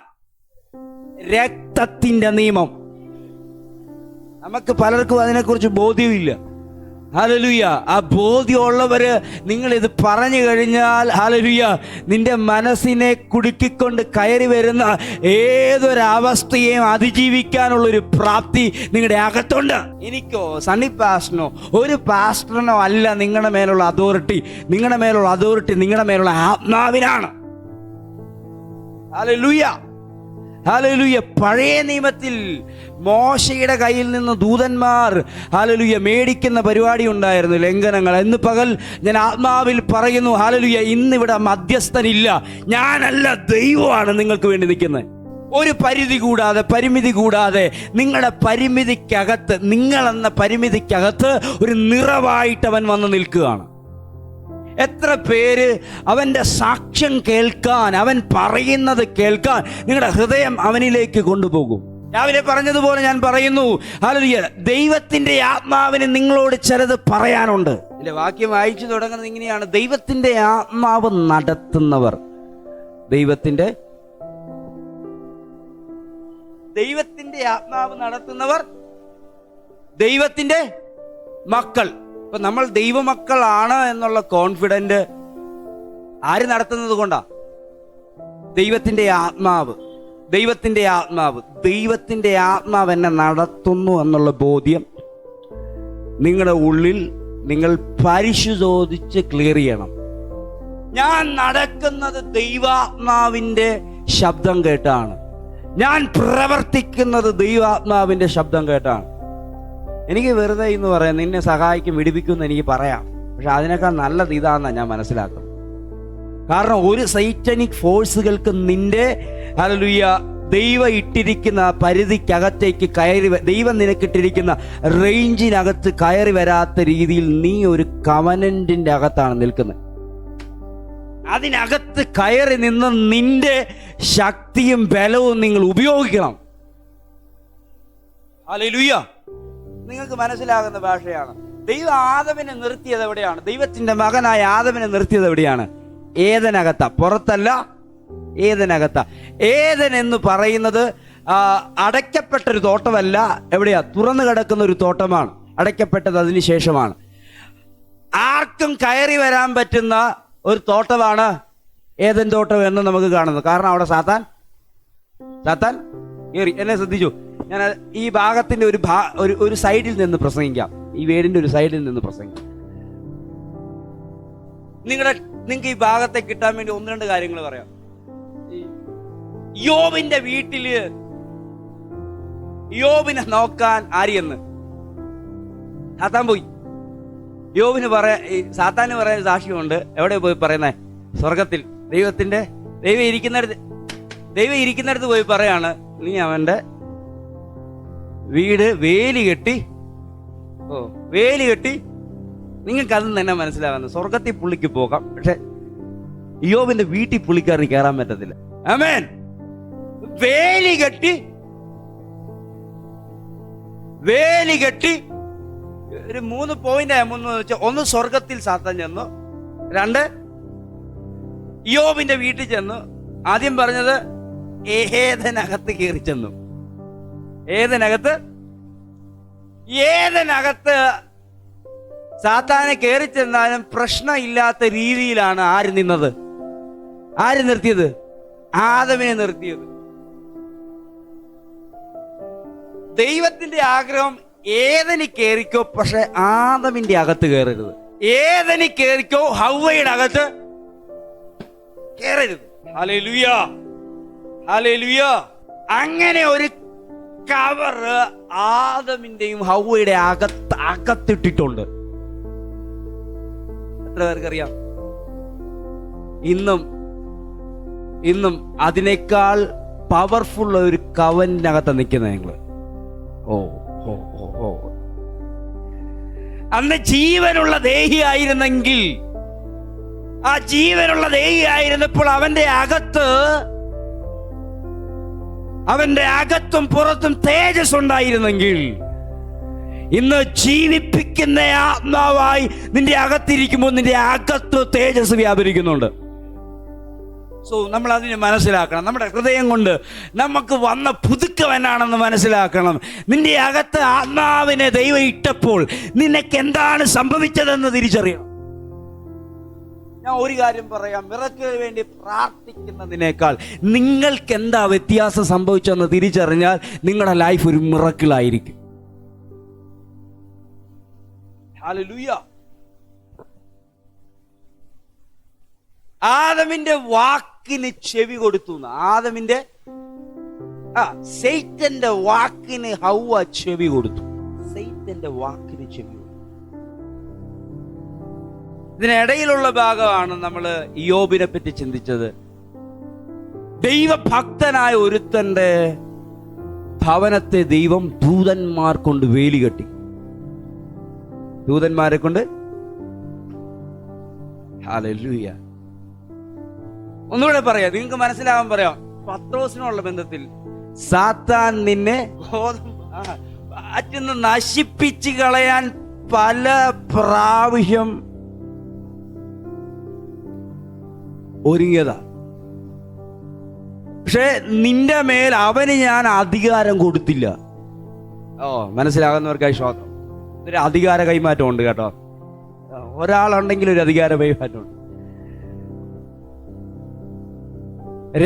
രക്തത്തിന്റെ നിയമം. നമുക്ക് പലർക്കും അതിനെക്കുറിച്ച് ബോധ്യമില്ല. ഹല്ലേലൂയ. ആ ബോധ്യമുള്ളവര് നിങ്ങൾ ഇത് പറഞ്ഞു കഴിഞ്ഞാൽ, ഹല്ലേലൂയ, നിന്റെ മനസ്സിനെ കുടുക്കിക്കൊണ്ട് കയറി വരുന്ന ഏതൊരവസ്ഥയെയും അതിജീവിക്കാനുള്ളൊരു പ്രാപ്തി നിങ്ങളുടെ അകത്തുണ്ട്. എനിക്കോ സണ്ണി പാസ്റ്ററിനോ ഒരു പാസ്റ്ററിനോ അല്ല നിങ്ങളുടെ മേലുള്ള അതോറിറ്റി. നിങ്ങളുടെ മേലുള്ള അതോറിറ്റി നിങ്ങളുടെ മേലുള്ള ആത്മാവിനാണ്. Hallelujah, hallelujah. പഴയ നിയമത്തിൽ മോശയുടെ കയ്യിൽ നിന്ന് ദൂതന്മാർ ഹല്ലേലൂയ മേടിക്കുന്ന പരിപാടി ഉണ്ടായിരുന്നു, ലംഘനങ്ങൾ. ഇന്ന് പകൽ ഞാൻ ആത്മാവിൽ പറയുന്നു, ഹല്ലേലൂയ, ഇന്നിവിടെ മധ്യസ്ഥനില്ല, ഞാനല്ല, ദൈവമാണ് നിങ്ങൾക്ക് വേണ്ടി നിൽക്കുന്നത്. ഒരു പരിമിതി കൂടാതെ നിങ്ങളുടെ പരിമിതിക്കകത്ത്, നിങ്ങളെന്ന പരിമിതിക്കകത്ത് ഒരു നിറവായിട്ട് അവൻ വന്ന് നിൽക്കുകയാണ്. എത്ര പേര് അവൻ്റെ സാക്ഷ്യം കേൾക്കാൻ, അവൻ പറയുന്നത് കേൾക്കാൻ നിങ്ങളുടെ ഹൃദയം അവനിലേക്ക് കൊണ്ടുപോകും. രാവിലെ പറഞ്ഞതുപോലെ ഞാൻ പറയുന്നു, ഹല്ലേലൂയ, ദൈവത്തിൻ്റെ ആത്മാവിന് നിങ്ങളോട് ചിലത് പറയാനുണ്ട്. ഇതിന്റെ വാക്യം വായിച്ചു തുടങ്ങുന്നത് ഇങ്ങനെയാണ്: ദൈവത്തിൻ്റെ ആത്മാവ് നടത്തുന്നവർ, ദൈവത്തിൻ്റെ ആത്മാവ് നടത്തുന്നവർ ദൈവത്തിൻ്റെ മക്കൾ. ഇപ്പൊ നമ്മൾ ദൈവമക്കളാണ് എന്നുള്ള കോൺഫിഡന്റ് ആര് നടത്തുന്നത് കൊണ്ടാ? ദൈവത്തിൻ്റെ ആത്മാവ്. ദൈവത്തിൻ്റെ ആത്മാവ് എന്നെ നടത്തുന്നു എന്നുള്ള ബോധ്യം നിങ്ങളുടെ ഉള്ളിൽ നിങ്ങൾ പരിശോധിച്ച് ക്ലിയർ ചെയ്യണം. ഞാൻ നടക്കുന്നത് ദൈവാത്മാവിൻ്റെ ശബ്ദം കേട്ടാണ്, ഞാൻ പ്രവർത്തിക്കുന്നത് ദൈവാത്മാവിൻ്റെ ശബ്ദം കേട്ടാണ്. എനിക്ക് വെറുതെ എന്ന് പറയാം, നിന്നെ സഹായിക്കും, വിടിപ്പിക്കുമെന്ന് എനിക്ക് പറയാം. പക്ഷെ അതിനേക്കാൾ നല്ലത് ഇതാണെന്നാണ് ഞാൻ മനസ്സിലാക്കുന്നത്. കാരണം ഒരു സൈറ്റനിക് ഫോഴ്സുകൾക്ക് നിന്റെ ഹല്ലേലൂയ ദൈവം ഇട്ടിരിക്കുന്ന പരിധിക്കകത്തേക്ക് ദൈവം നിനക്കിട്ടിരിക്കുന്ന റേഞ്ചിനകത്ത് കയറി വരാത്ത രീതിയിൽ നീ ഒരു കവനന്റിന്റെ അകത്താണ് നിൽക്കുന്നത്. അതിനകത്ത് കയറി നിന്ന് നിന്റെ ശക്തിയും ബലവും നിങ്ങൾ ഉപയോഗിക്കണം. ഹല്ലേലൂയ. നിങ്ങൾക്ക് മനസ്സിലാകുന്ന ഭാഷയാണ്. ദൈവം ആദമിനെ നിർത്തിയത് എവിടെയാണ്? ദൈവത്തിന്റെ മകനായ ആദമിനെ നിർത്തിയത് എവിടെയാണ്? ഏദനകത്ത, പുറത്തല്ല, ഏദനകത്ത. ഏദൻ എന്ന് പറയുന്നത് അടയ്ക്കപ്പെട്ടൊരു തോട്ടമല്ല, എവിടെയാ? തുറന്നു കിടക്കുന്ന ഒരു തോട്ടമാണ്. അടയ്ക്കപ്പെട്ടത് അതിന് ശേഷമാണ്. ആർക്കും കയറി വരാൻ പറ്റുന്ന ഒരു തോട്ടമാണ് ഏദൻ തോട്ടം എന്ന് നമുക്ക് കാണുന്നത്. കാരണം അവിടെ സാത്താൻ കയറി. എന്നെ ശ്രദ്ധിച്ചു, ഞാൻ ഈ ഭാഗത്തിന്റെ ഒരു സൈഡിൽ നിന്ന് പ്രസംഗിക്കാം. ഈ വീടിന്റെ ഒരു സൈഡിൽ നിന്ന് പ്രസംഗിക്കാം. നിങ്ങൾക്ക് ഈ ഭാഗത്തെ കിട്ടാൻ വേണ്ടി ഒന്ന് രണ്ട് കാര്യങ്ങൾ പറയാം. യോബിന്റെ വീട്ടില് യോബിനെ നോക്കാൻ ആര്യന്ന് സാത്താൻ പോയി. സാത്താന് പറയാൻ സാക്ഷ്യമുണ്ട്. എവിടെ പോയി പറയുന്നേ? സ്വർഗത്തിൽ. ദൈവം ഇരിക്കുന്നിടത്ത് പോയി പറയാണ്, നീ അവന്റെ വീട് വേലി കെട്ടി. നിങ്ങൾക്ക് അതും തന്നെ മനസ്സിലാകുന്നത്. സ്വർഗത്തിൽ പുള്ളിക്ക് പോകാം, പക്ഷെ യോബിന്റെ വീട്ടിൽ പുള്ളിക്കാരന് കയറാൻ പറ്റത്തില്ല. ആമേൻ. വേലി കെട്ടി ഒരു 3 പോയിന്റ്. ഒന്ന്, സ്വർഗത്തിൽ സാത്താൻ ചെന്നു. 2, യോബിന്റെ വീട്ടിൽ ചെന്നു. ആദ്യം പറഞ്ഞത് ഏദനകത്ത് കയറി ചെന്നു. ഏദനകത്ത് സാത്താനെ കയറി ചെന്നാലും പ്രശ്നമില്ലാത്ത രീതിയിലാണ് ആര് നിന്നത്? ആര് നിർത്തിയത്? ആദമിനെ നിർത്തിയത്. ദൈവത്തിന്റെ ആഗ്രഹം ഏദനി കയറിക്കോ, പക്ഷെ ആദമിന്റെ അകത്ത് കയറരുത്. ഏദനി കയറിക്കോ, ഹവ്വയുടെ അകത്ത് കയറരുത്. Hallelujah, hallelujah. അങ്ങനെ ഒരു കവറ് ആദമിന്റെയും ഹവ്വയുടെ അകത്തിട്ടിട്ടുണ്ട്. എത്ര പേർക്കറിയാം? ഇന്നും അതിനേക്കാൾ പവർഫുൾ ഒരു കവനകത്ത് നിൽക്കുന്നത് ഞങ്ങള്. അന്ന് ജീവനുള്ള ദേഹിയായിരുന്നെങ്കിൽ, ആ ജീവനുള്ള ദേഹിയായിരുന്നപ്പോൾ അവന്റെ അകത്തും പുറത്തും തേജസ് ഉണ്ടായിരുന്നെങ്കിൽ, ഇന്ന് ജീവിപ്പിക്കുന്ന ആത്മാവായി നിന്റെ അകത്തിരിക്കുമ്പോൾ നിന്റെ അകത്ത് തേജസ് വ്യാപരിക്കുന്നുണ്ട്. സോ നമ്മൾ അതിനെ മനസ്സിലാക്കണം. നമ്മുടെ ഹൃദയം കൊണ്ട് നമുക്ക് വന്ന പുതുക്കം എന്നാണെന്ന് മനസ്സിലാക്കണം. നിന്റെ അകത്ത് ആത്മാവിനെ ദൈവം ഇട്ടപ്പോൾ നിനക്ക് എന്താണ് സംഭവിച്ചതെന്ന് തിരിച്ചറിയണം. ഞാൻ ഒരു കാര്യം പറയാം, മിറക്കിന് വേണ്ടി പ്രാർത്ഥിക്കുന്നതിനേക്കാൾ നിങ്ങൾക്ക് എന്താ വ്യത്യാസം സംഭവിച്ചതെന്ന് തിരിച്ചറിഞ്ഞാൽ നിങ്ങളുടെ ലൈഫ് ഒരു മിറക്കിളായിരിക്കും. ഹല്ലേലൂയ. ആദമിന്റെ വാക്കിന് ചെവി കൊടുത്തു. സൈറ്റന്റെ വാക്കിന് ഹവ്വ ചെവി കൊടുത്തു. സൈറ്റന്റെ വാക്കിന് ചെവി കൊടുത്തു. ഇതിനിടയിലുള്ള ഭാഗമാണ് നമ്മൾ യോബിനെ പറ്റി ചിന്തിച്ചത്. ദൈവഭക്തനായ ഒരുത്തന്റെ ഭവനത്തെ ദൈവം ദൂതന്മാർ കൊണ്ട് വേലി കെട്ടി. ദൂതന്മാരെ കൊണ്ട്. ഹല്ലേലൂയ. ഒന്നുകൂടെ പറയാം, നിങ്ങൾക്ക് മനസ്സിലാവാൻ പറയാം. പത്രോസിനുള്ള ബന്ധത്തിൽ സാത്താൻ നിന്നെ ആറ്റിന്ന് നശിപ്പിച്ച് കളയാൻ പല പ്രാവശ്യം ഒരുങ്ങിയതാ. പക്ഷെ നിന്റെ മേൽ അവന് ഞാൻ അധികാരം കൊടുത്തില്ല. മനസ്സിലാകുന്നവർക്കായി ശ്വാസം. ഒരു അധികാര കൈമാറ്റം ഉണ്ട് കേട്ടോ. ഒരാളുണ്ടെങ്കിൽ ഒരു അധികാര കൈമാറ്റമുണ്ട്.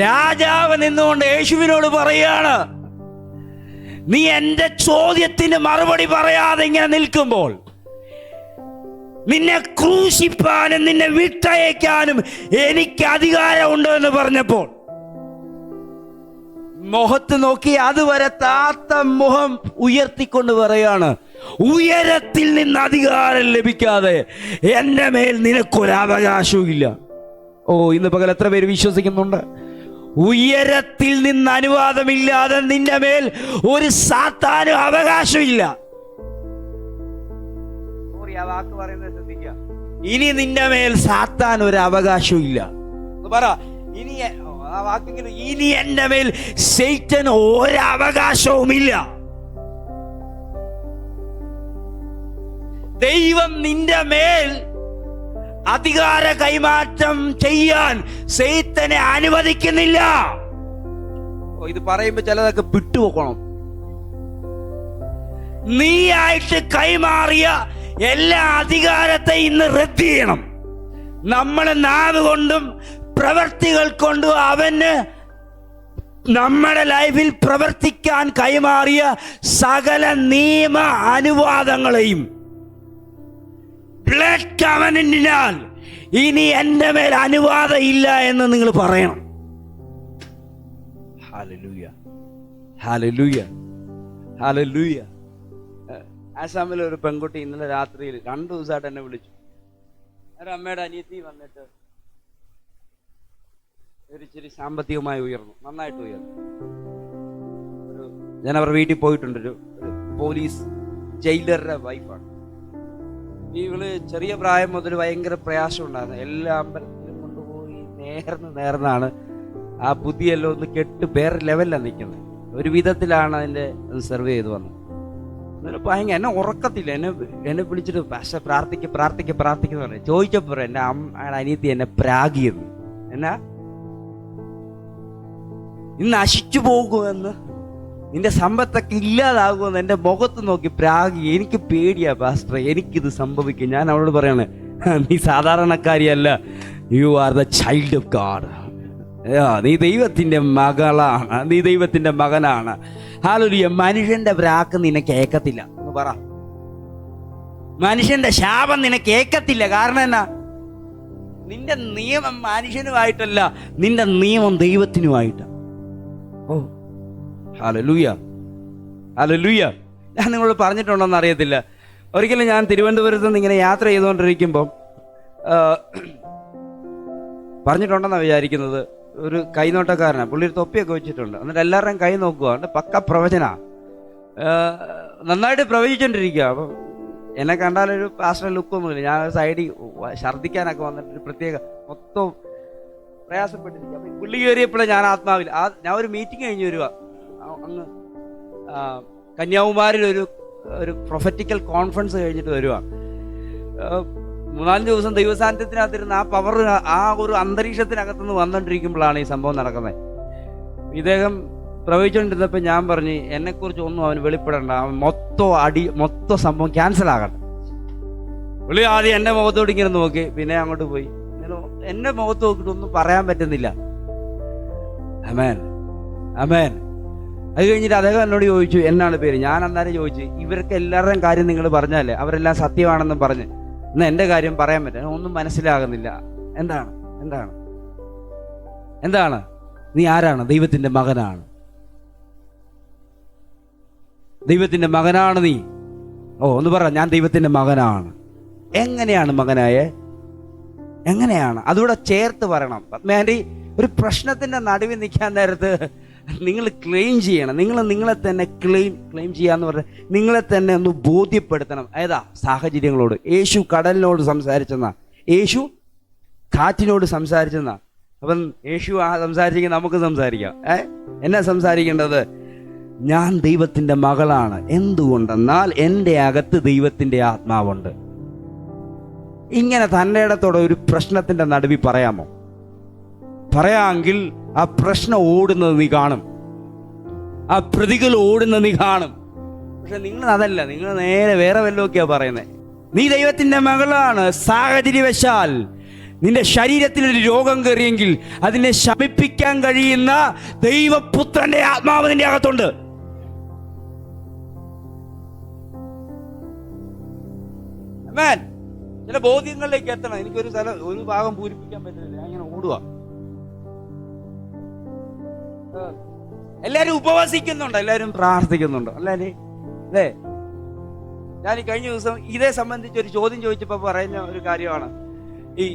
രാജാവ് നിന്നുകൊണ്ട് യേശുവിനോട് പറയാണ്, നീ എന്റെ ചോദ്യത്തിന് മറുപടി പറയാതെ ഇങ്ങനെ നിൽക്കുമ്പോൾ നിന്നെ ക്രൂശിപ്പാനും നിന്നെ വിട്ടയക്കാനും എനിക്ക് അധികാരമുണ്ട് എന്ന് പറഞ്ഞപ്പോൾ മുഖത്ത് നോക്കി അതുവരെ താത്ത മുഖം ഉയർത്തിക്കൊണ്ട് പറയാണ്, ഉയരത്തിൽ നിന്ന് അധികാരം ലഭിക്കാതെ എന്റെ മേൽ നിനക്കൊരവകാശവും ഇല്ല. ഇന്ന് പകൽ എത്ര പേര് വിശ്വസിക്കുന്നുണ്ട്? ഉയരത്തിൽ നിന്ന് അനുവാദമില്ലാതെ നിന്റെ മേൽ ഒരു സാത്താനും അവകാശമില്ല. ആ വാക്ക് പറയുന്നത് ശ്രദ്ധിക്കുക. ഇനി നിന്റെ മേൽ സാത്താൻ ഒരു അവകാശവും ഇല്ല. പറ, ഇനി ആ വാക്കെങ്കിലും, ഇനി എന്റെ മേൽ സൈറ്റൻ ഒരവകാശവുമില്ല. ദൈവം നിന്റെ മേൽ അധികാര കൈമാറ്റം ചെയ്യാൻ സൈത്തനെ അനുവദിക്കുന്നില്ല. ഇത് പറയുമ്പോ ചിലതൊക്കെ വിട്ടുപോക്കണം. നീയായിട്ട് കൈമാറിയ എല്ലാ അധികാരത്തെ ഇന്ന് റദ്ദ് ചെയ്യണം. നമ്മളെ നാവ് കൊണ്ടും പ്രവർത്തികൾ കൊണ്ടും അവന് നമ്മുടെ ലൈഫിൽ പ്രവർത്തിക്കാൻ കൈമാറിയ സകല നിയമ അനുവാദങ്ങളെയും ബ്ലഡ് കവനന്റിനാൽ ഇനി എന്റെ മേൽ അനുവാദം ഇല്ല എന്ന് നിങ്ങൾ പറയണം. Hallelujah, hallelujah, hallelujah. ആസാമിൽ ഒരു പെൺകുട്ടി ഇന്നലെ രാത്രിയിൽ 2 ദിവസമായിട്ട് എന്നെ വിളിച്ചു. ഒരു അമ്മയുടെ അനിയത്തി വന്നിട്ട് ഇച്ചിരി സാമ്പത്തികമായി ഉയർന്നു, നന്നായിട്ട് ഉയർന്നു. ഞാൻ അവരുടെ വീട്ടിൽ പോയിട്ടുണ്ട്. ഒരു പോലീസ് ജയിലറുടെ വൈഫാണ്. ഇവള് ചെറിയ പ്രായം മുതൽ ഭയങ്കര പ്രയാസം ഉണ്ടായിരുന്നു. എല്ലാ അമ്പലത്തിലും കൊണ്ടുപോയി നേർന്നാണ് ആ ബുദ്ധിയെല്ലാം ഒന്ന് കെട്ട് വേറെ ലെവലിലാണ് നിൽക്കുന്നത്. ഒരു വിധത്തിലാണ് അതിൻ്റെ സെർവ് ചെയ്ത് വന്നത്. ഭയങ്കര എന്നെ ഉറക്കത്തില്ല. എന്നെ വിളിച്ചിട്ട് പക്ഷെ പ്രാർത്ഥിക്കുന്നു പറഞ്ഞു. ചോദിച്ചപ്പോൾ എൻ്റെ അനിയത്തി എന്നെ പ്രാഗിയെന്ന്. എന്നാ ഇന്ന് നശിച്ചു പോകുമെന്ന്, നിന്റെ സമ്പത്തൊക്കെ ഇല്ലാതാകുമെന്ന് എൻ്റെ മുഖത്ത് നോക്കി പ്രാഗി. എനിക്ക് പേടിയാ പാസ്റ്റർ, എനിക്കിത് സംഭവിക്കും. ഞാൻ അവളോട് പറയാണ്, നീ സാധാരണക്കാരിയല്ല, you are the child of God. നീ ദൈവത്തിൻ്റെ മകളാണ്, നീ ദൈവത്തിൻ്റെ മകനാണ്. ഹല്ലേലൂയ. മനുഷ്യന്റെ പ്രാക്ക് നിന്നെ കേൾക്കത്തില്ല എന്ന് പറ. മനുഷ്യന്റെ ശാപം നിന്നെ കേൾക്കത്തില്ല. കാരണം എന്നാ? നിന്റെ നിയമം മനുഷ്യനുമായിട്ടല്ല, നിന്റെ നിയമം ദൈവത്തിനുമായിട്ടാണ്. Hallelujah, hallelujah. ഞാൻ നിങ്ങളോട് പറഞ്ഞിട്ടുണ്ടോന്ന് അറിയത്തില്ല. ഒരിക്കലും ഞാൻ തിരുവനന്തപുരത്ത് നിന്ന് ഇങ്ങനെ യാത്ര ചെയ്തുകൊണ്ടിരിക്കുമ്പോൾ പറഞ്ഞിട്ടുണ്ടെന്നാണ് വിചാരിക്കുന്നത്. ഒരു കൈനോട്ടക്കാരനാണ്, പുള്ളി ഒരു തൊപ്പിയൊക്കെ വെച്ചിട്ടുണ്ട്. എന്നിട്ട് എല്ലാവരുടെയും കൈ നോക്കുക. എന്നിട്ട് പക്ക പ്രവചന നന്നായിട്ട് പ്രവചിച്ചോണ്ടിരിക്കുക. അപ്പം എന്നെ കണ്ടാലൊരു പാസ്റ്റർ ലുക്കൊന്നുമില്ല. ഞാൻ സൈഡിൽ ഛർദ്ദിക്കാനൊക്കെ വന്നിട്ട് ഒരു പ്രത്യേക മൊത്തം പ്രയാസപ്പെട്ടിരിക്കുക. അപ്പം പുള്ളി കയറിയപ്പോഴേ ഞാൻ ആത്മാവിൽ ഞാൻ ഒരു മീറ്റിംഗ് കഴിഞ്ഞ് വരിക. അങ്ങ് കന്യാകുമാരിയിൽ ഒരു പ്രൊഫറ്റിക്കൽ കോൺഫറൻസ് കഴിഞ്ഞിട്ട് വരിക. 3-4 ദിവസം ദൈവസാന്നിധ്യത്തിനകത്തിരുന്ന് ആ പവർ, ആ ഒരു അന്തരീക്ഷത്തിനകത്തുനിന്ന് വന്നുകൊണ്ടിരിക്കുമ്പോഴാണ് ഈ സംഭവം നടക്കുന്നത്. ഇദ്ദേഹം പ്രവചിച്ചുകൊണ്ടിരുന്നപ്പോൾ ഞാൻ പറഞ്ഞു, എന്നെക്കുറിച്ച് ഒന്നും അവന് വെളിപ്പെടണ്ട, അവൻ മൊത്തം സംഭവം ക്യാൻസൽ ആകട്ടെ. പുള്ളി ആദ്യം എൻ്റെ മുഖത്തോട് ഇങ്ങനെ നോക്കി, പിന്നെ അങ്ങോട്ട് പോയി. എൻ്റെ മുഖത്ത് നോക്കിയിട്ട് ഒന്നും പറയാൻ പറ്റുന്നില്ല. ആമേൻ, ആമേൻ. അത് കഴിഞ്ഞിട്ട് അദ്ദേഹം എന്നോട് ചോദിച്ചു, എന്നാണ് പേര്. ഞാൻ അന്നേരം ചോദിച്ചു, ഇവർക്ക് എല്ലാവരുടെയും കാര്യം നിങ്ങൾ പറഞ്ഞാലേ, അവരെല്ലാം സത്യമാണെന്നും പറഞ്ഞ്, എന്നാൽ എൻ്റെ കാര്യം പറയാൻ പറ്റില്ല, ഒന്നും മനസ്സിലാകുന്നില്ല. എന്താണ് നീ ആരാണ്? ദൈവത്തിൻ്റെ മകനാണ്. ദൈവത്തിൻ്റെ മകനാണ് നീ. ഒന്ന് പറ, ഞാൻ ദൈവത്തിൻ്റെ മകനാണ്. എങ്ങനെയാണ് മകനായേ? എങ്ങനെയാണ്? അതുകൂടെ ചേർത്ത് പറയണം. പത്മയാൻറ്റി ഒരു പ്രശ്നത്തിന്റെ നടുവിൽ നിൽക്കാൻ നേരത്ത് നിങ്ങൾ ക്ലെയിം ചെയ്യണം. നിങ്ങളെ തന്നെ ക്ലെയിം ചെയ്യാന്ന് പറഞ്ഞാൽ നിങ്ങളെ തന്നെ ഒന്ന് ബോധ്യപ്പെടുത്തണം. ഏതാ സാഹചര്യങ്ങളോട്? യേശു കടലിനോട് സംസാരിച്ചെന്നാ, യേശു കാറ്റിനോട് സംസാരിച്ചെന്നാ. അപ്പം യേശു സംസാരിച്ചെങ്കിൽ നമുക്ക് സംസാരിക്കാം. എന്നാ സംസാരിക്കേണ്ടത്? ഞാൻ ദൈവത്തിന്റെ മകളാണ്. എന്തുകൊണ്ടെന്നാൽ എൻ്റെ അകത്ത് ദൈവത്തിന്റെ ആത്മാവുണ്ട്. ഇങ്ങനെ തൻ്റെ ഇടത്തോടെ ഒരു പ്രശ്നത്തിന്റെ നടുവിൽ പറയാമോ? പറയാമെങ്കിൽ ആ പ്രശ്നം ഓടുന്നത് നീ കാണും, ആ പ്രതികൾ ഓടുന്നത് നീ കാണും. പക്ഷെ നിങ്ങൾ അതല്ല, നിങ്ങൾ നേരെ വേറെ വല്ലതൊക്കെയാ പറയുന്നത്. നീ ദൈവത്തിന്റെ മകളാണ്, സാഹചര്യവശാൽ നിന്റെ ശരീരത്തിൽ ഒരു രോഗം കയറിയെങ്കിൽ അതിനെ ശമിപ്പിക്കാൻ കഴിയുന്ന ദൈവപുത്രന്റെ ആത്മാവ് നിന്റെ അകത്തുണ്ട്. ആമേൻ. ചില ബോധ്യങ്ങളിലേക്ക് എത്തണം. എനിക്കൊരു ഒരു ഭാഗം പൂരിപ്പിക്കാൻ പറ്റുന്നില്ല, ഞാൻ ഇങ്ങനെ ഓടുക. എല്ലാരും ഉപവസിക്കുന്നുണ്ട്, എല്ലാരും പ്രാർത്ഥിക്കുന്നുണ്ട്, അല്ലേ? ഞാൻ ഈ കഴിഞ്ഞ ദിവസം ഇതേ സംബന്ധിച്ച് ഒരു ചോദ്യം ചോദിച്ചപ്പോൾ പറയുന്ന ഒരു കാര്യമാണ്, ഈ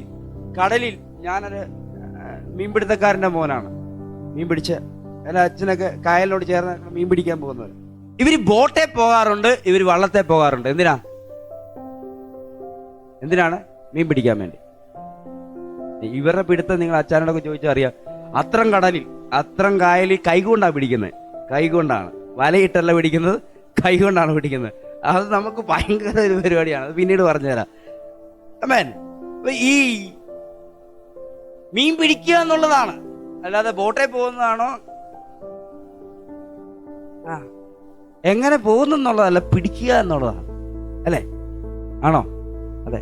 കടലിൽ, ഞാനൊരു മീൻപിടുത്തക്കാരൻ്റെ മോനാണ്, മീൻ പിടിച്ച് എൻ്റെ അച്ഛനൊക്കെ കായലിനോട് ചേർന്ന് മീൻ പിടിക്കാൻ പോകുന്നവർ. ഇവർ ബോട്ടേ പോകാറുണ്ട്, ഇവർ വള്ളത്തെ പോകാറുണ്ട്. എന്തിനാണ്? മീൻ പിടിക്കാൻ വേണ്ടി. ഇവരുടെ പിടുത്തം നിങ്ങൾ അച്ഛനോടൊക്കെ ചോദിച്ചാൽ അറിയാം. അത്രം കടലിൽ, അത്രം കായലിൽ കൈകൊണ്ടാണ് പിടിക്കുന്നത്, കൈകൊണ്ടാണ്. വലയിട്ടല്ല പിടിക്കുന്നത്, കൈകൊണ്ടാണ് പിടിക്കുന്നത്. അത് നമുക്ക് ഭയങ്കര ഒരു പരിപാടിയാണ്, അത് പിന്നീട് പറഞ്ഞുതരാം. ആമേൻ. ഈ മീൻ പിടിക്കുക എന്നുള്ളതാണ്, അല്ലാതെ ബോട്ടേ പോകുന്നതാണോ, എങ്ങനെ പോകുന്നു എന്നുള്ളതല്ല, പിടിക്കുക എന്നുള്ളതാണ്, അല്ലേ? ആണോ? അതെ.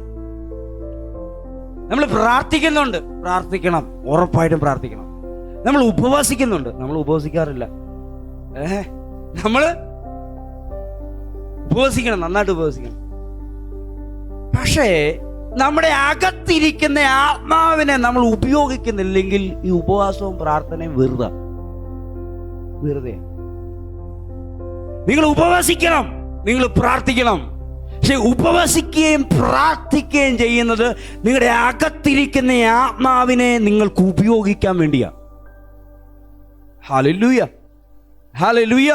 നമ്മൾ പ്രാർത്ഥിക്കണം, ഉറപ്പായിട്ടും പ്രാർത്ഥിക്കണം. നമ്മൾ ഉപവസിക്കുന്നുണ്ട്, നമ്മൾ ഉപവസിക്കാറില്ല. നമ്മൾ ഉപവസിക്കണം, നന്നായിട്ട് ഉപവസിക്കണം. പക്ഷേ നമ്മുടെ അകത്തിരിക്കുന്ന ആത്മാവിനെ നമ്മൾ ഉപയോഗിക്കുന്നില്ലെങ്കിൽ ഈ ഉപവാസവും പ്രാർത്ഥനയും വെറുതെ. നിങ്ങൾ ഉപവസിക്കണം, നിങ്ങൾ പ്രാർത്ഥിക്കണം. പക്ഷെ ഉപവസിക്കുകയും പ്രാർത്ഥിക്കുകയും ചെയ്യുന്നത് നിങ്ങളുടെ അകത്തിരിക്കുന്ന ആത്മാവിനെ നിങ്ങൾക്ക് ഉപയോഗിക്കാൻ വേണ്ടിയാ. Hallelujah, hallelujah.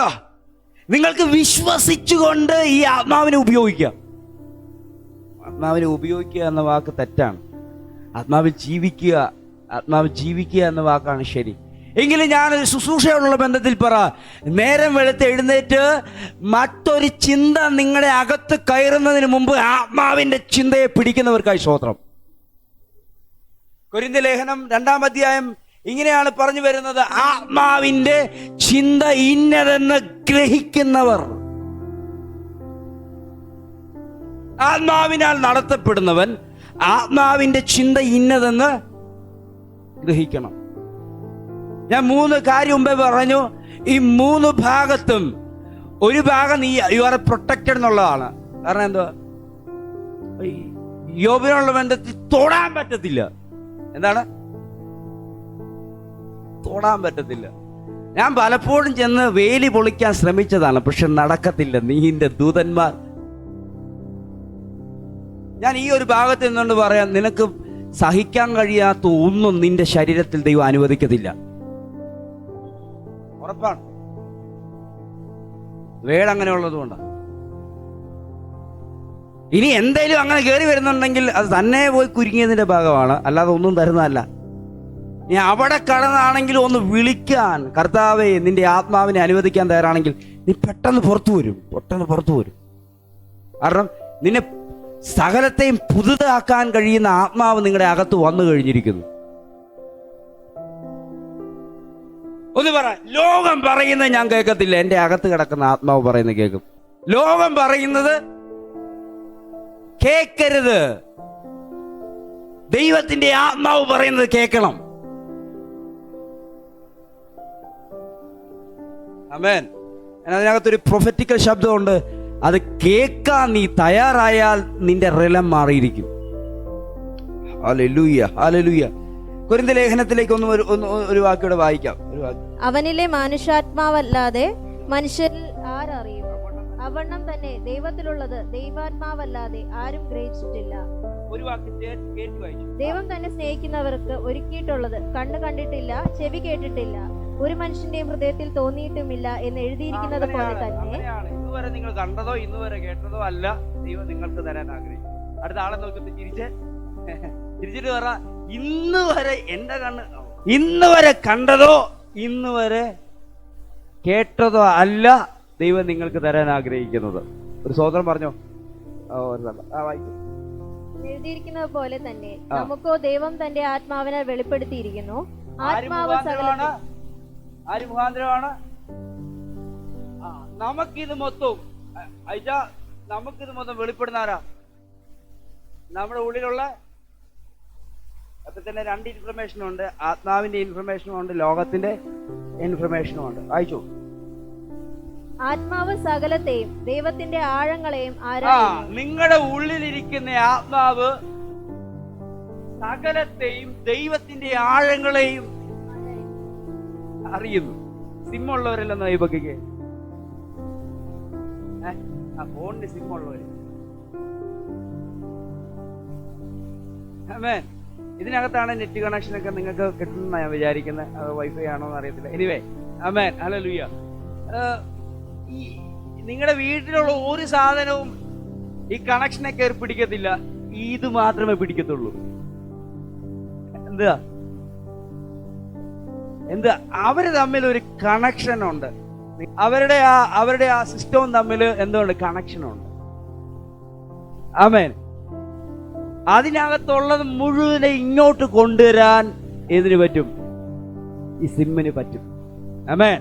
നിങ്ങൾക്ക് വിശ്വസിച്ചുകൊണ്ട് ഈ ആത്മാവിനെ ഉപയോഗിക്കാം. ആത്മാവിനെ ഉപയോഗിക്കുക എന്ന വാക്ക് തെറ്റാണ്. ആത്മാവിൽ ജീവിക്കുക എന്ന വാക്കാണ് ശരി. എങ്കിലും ഞാനൊരു ശുശ്രൂഷയോടുള്ള ബന്ധത്തിൽ പറ, നേരം വെളുത്ത് എഴുന്നേറ്റ് മറ്റൊരു ചിന്ത നിങ്ങളുടെ അകത്ത് കയറുന്നതിന് മുമ്പ് ആത്മാവിന്റെ ചിന്തയെ പിടിക്കുന്നവർക്കായി സ്തോത്രം. കൊരിന്ത്യർ ലേഖനം 2-ാം അധ്യായം ഇങ്ങനെയാണ് പറഞ്ഞു വരുന്നത്: ആത്മാവിന്റെ ചിന്ത ഇന്നതെന്ന് ഗ്രഹിക്കുന്നവർ. ആത്മാവിനാൽ നടത്തപ്പെടുന്നവൻ ആത്മാവിന്റെ ചിന്ത ഇന്നതെന്ന് ഗ്രഹിക്കണം. ഞാൻ 3 കാര്യം മുമ്പേ പറഞ്ഞു. ഈ 3 ഭാഗത്തും ഒരു ഭാഗം യു ആർ പ്രൊട്ടക്റ്റഡ് എന്നുള്ളതാണ്. കാരണം എന്തുവാ? യോബിനുള്ള ബന്ധത്തിൽ തൊടാൻ പറ്റത്തില്ല. എന്താണ്? തൊടാൻ പറ്റത്തില്ല. ഞാൻ പലപ്പോഴും ചെന്ന് വേലി പൊളിക്കാൻ ശ്രമിച്ചതാണ്, പക്ഷെ നടക്കത്തില്ല. നീന്റെ ദൂതന്മാർ. ഞാൻ ഈ ഒരു ഭാഗത്ത് നിന്നുകൊണ്ട് പറയാം, നിനക്ക് സഹിക്കാൻ കഴിയാത്ത ഒന്നും നിന്റെ ശരീരത്തിൽ ദൈവം അനുവദിക്കത്തില്ല. ഉറപ്പാണ്. വേടങ്ങനെയുള്ളത് കൊണ്ടാണ്. ഇനി എന്തേലും അങ്ങനെ കയറി വരുന്നുണ്ടെങ്കിൽ അത് തന്നെ പോയി കുരുങ്ങിയതിന്റെ ഭാഗമാണ്, അല്ലാതെ ഒന്നും തരുന്നതല്ല. നീ അവിടെ കടന്നാണെങ്കിലും ഒന്ന് വിളിക്കാൻ, കർത്താവേ നിന്റെ ആത്മാവിനെ അനുവദിക്കാൻ തയ്യാറാണെങ്കിൽ നീ പെട്ടെന്ന് പുറത്തു വരും. കാരണം നിന്നെ സകലത്തെയും പുതുതാക്കാൻ കഴിയുന്ന ആത്മാവ് നിങ്ങളുടെ അകത്ത് വന്നു കഴിഞ്ഞിരിക്കുന്നു. ഒന്ന് പറ, ലോകം പറയുന്നത് ഞാൻ കേൾക്കത്തില്ല, എൻ്റെ അകത്ത് കിടക്കുന്ന ആത്മാവ് പറയുന്നത് കേൾക്കും. ലോകം പറയുന്നത് കേൾക്കരുത്, ദൈവത്തിന്റെ ആത്മാവ് പറയുന്നത് കേൾക്കണം. ആമേൻ. അതിനകത്തൊരു പ്രൊഫറ്റിക്കൽ ശബ്ദമുണ്ട്. അത് കേൾക്കാൻ നീ തയ്യാറായാൽ നിന്റെ റിലം മാറിയിരിക്കും. Hallelujah, hallelujah. കൊരിന്ത്യർ ലേഖനത്തിലേക്ക് ഒരു വാക്കൂടെ വായിക്കാം. ഒരു വാക്യം. അവനിലെ മനുഷ്യാത്മാവല്ലാതെ മനുഷ്യരിൽ ആരറിയും? അവണ്ണം തന്നെ ദൈവത്തിലുള്ളത് ദൈവാത്മാവല്ലാതെ ആരും ഗ്രഹിച്ചിട്ടില്ല. ഒരു വാക്ക് കേട്ട് വായിച്ചു. ദൈവം തന്നെ സ്നേഹിക്കുന്നവർക്ക് ഒരുക്കിയിട്ടുള്ളത് കണ്ണ് കണ്ടിട്ടില്ല, ചെവി കേട്ടിട്ടില്ല, ഒരു മനുഷ്യന്റെയും ഹൃദയത്തിൽ തോന്നിയിട്ടുമില്ല എന്ന് എഴുതിയിരിക്കുന്നത് പോലെ തന്നെ. ഇന്നുവരെ നിങ്ങൾ കണ്ടതോ ഇന്നുവരെ കേട്ടതോ അല്ല ദൈവം നിങ്ങൾക്ക് തരാൻ ആഗ്രഹിക്കും. അടുത്ത ആളെ നോക്കിട്ട് തിരിച്ചിട്ട് പറ, ഇന്ന് വരെ എന്റെ കണ്ണ് ഇന്ന് വരെ കണ്ടതോ ഇന്ന് വരെ കേട്ടതോ അല്ല ദൈവം നിങ്ങൾക്ക് തരാൻ ആഗ്രഹിക്കുന്നത്. ഒരു സ്വതന്ത്രം പറഞ്ഞോ. വായിക്കും. എഴുതിയിരിക്കുന്നത് പോലെ തന്നെ നമുക്കോ ദൈവം തന്റെ ആത്മാവിനെ വെളിപ്പെടുത്തിയിരിക്കുന്നു. ആത്മാവ് ആര് മുഖാന്തരമാണ്? നമുക്കിത് മൊത്തം വെളിപ്പെടുന്ന ആരാ? നമ്മുടെ ഉള്ളിലുള്ള അപ്പൊ തന്നെ രണ്ട് ഇൻഫർമേഷനും ഉണ്ട്. ആത്മാവിന്റെ ഇൻഫർമേഷനും ഉണ്ട്, ലോകത്തിന്റെ ഇൻഫർമേഷനും ഉണ്ട്. വായിച്ചു. ആത്മാവ് സകലത്തെയും ദൈവത്തിന്റെ ആഴങ്ങളെയും ആരായുന്നു. നിങ്ങളുടെ ഉള്ളിലിരിക്കുന്ന ആത്മാവ് സകലത്തെയും ദൈവത്തിന്റെ ആഴങ്ങളെയും അറിയുന്നു. സിമ്മുള്ളവരല്ലെന്നോ ഈ ബക്കിക്ക്? ഫോണിന് സിമ്മുള്ളവര്. ഇതിനകത്താണ് നെറ്റ് കണക്ഷൻ ഒക്കെ നിങ്ങൾക്ക് കിട്ടുന്ന ഞാൻ വിചാരിക്കുന്നത്. വൈഫൈ ആണോ എന്ന് അറിയത്തില്ല. എനിവേ, ആമേൻ, ഹല്ലേലൂയ. ഈ നിങ്ങളുടെ വീട്ടിലുള്ള ഒരു സാധനവും ഈ കണക്ഷനെ കയറി പിടിക്കത്തില്ല, ഇത് മാത്രമേ പിടിക്കത്തുള്ളൂ. എന്താ അവര് തമ്മിൽ ഒരു കണക്ഷൻ ഉണ്ട്. അവരുടെ ആ സിസ്റ്റവും തമ്മിൽ എന്തുകൊണ്ട് കണക്ഷൻ ഉണ്ട്. ആമേൻ. അതിനകത്തുള്ളത് മുഴുവനെ ഇങ്ങോട്ട് കൊണ്ടുവരാൻ ഇതിന് പറ്റും, ഈ സിമ്മിന് പറ്റും. ആമേൻ.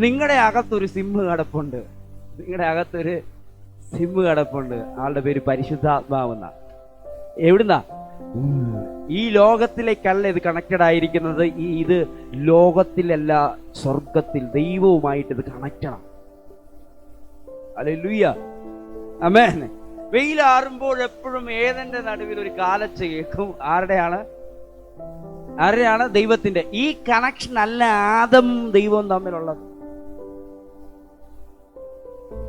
നിങ്ങളുടെ അകത്തൊരു സിമ്മ് കിടപ്പുണ്ട്. ആളുടെ പേര് പരിശുദ്ധാത്മാവെന്ന. എവിടുന്നാ? ഈ ലോകത്തിലേക്കല്ല ഇത് കണക്റ്റഡ് ആയിരിക്കുന്നത്. ഇത് ലോകത്തിലല്ല, സ്വർഗത്തിൽ ദൈവവുമായിട്ട് ഇത് കണക്റ്റണം. ഹല്ലേലൂയ. ആമേൻ. വെയിലാറുമ്പോൾ എപ്പോഴും ഏതെന്റെ നടുവിൽ ഒരു കാലച്ച കേൾക്കും. ആരുടെയാണ്? ദൈവത്തിന്റെ. ഈ കണക്ഷൻ അല്ല ആദം ദൈവവും തമ്മിലുള്ളത്.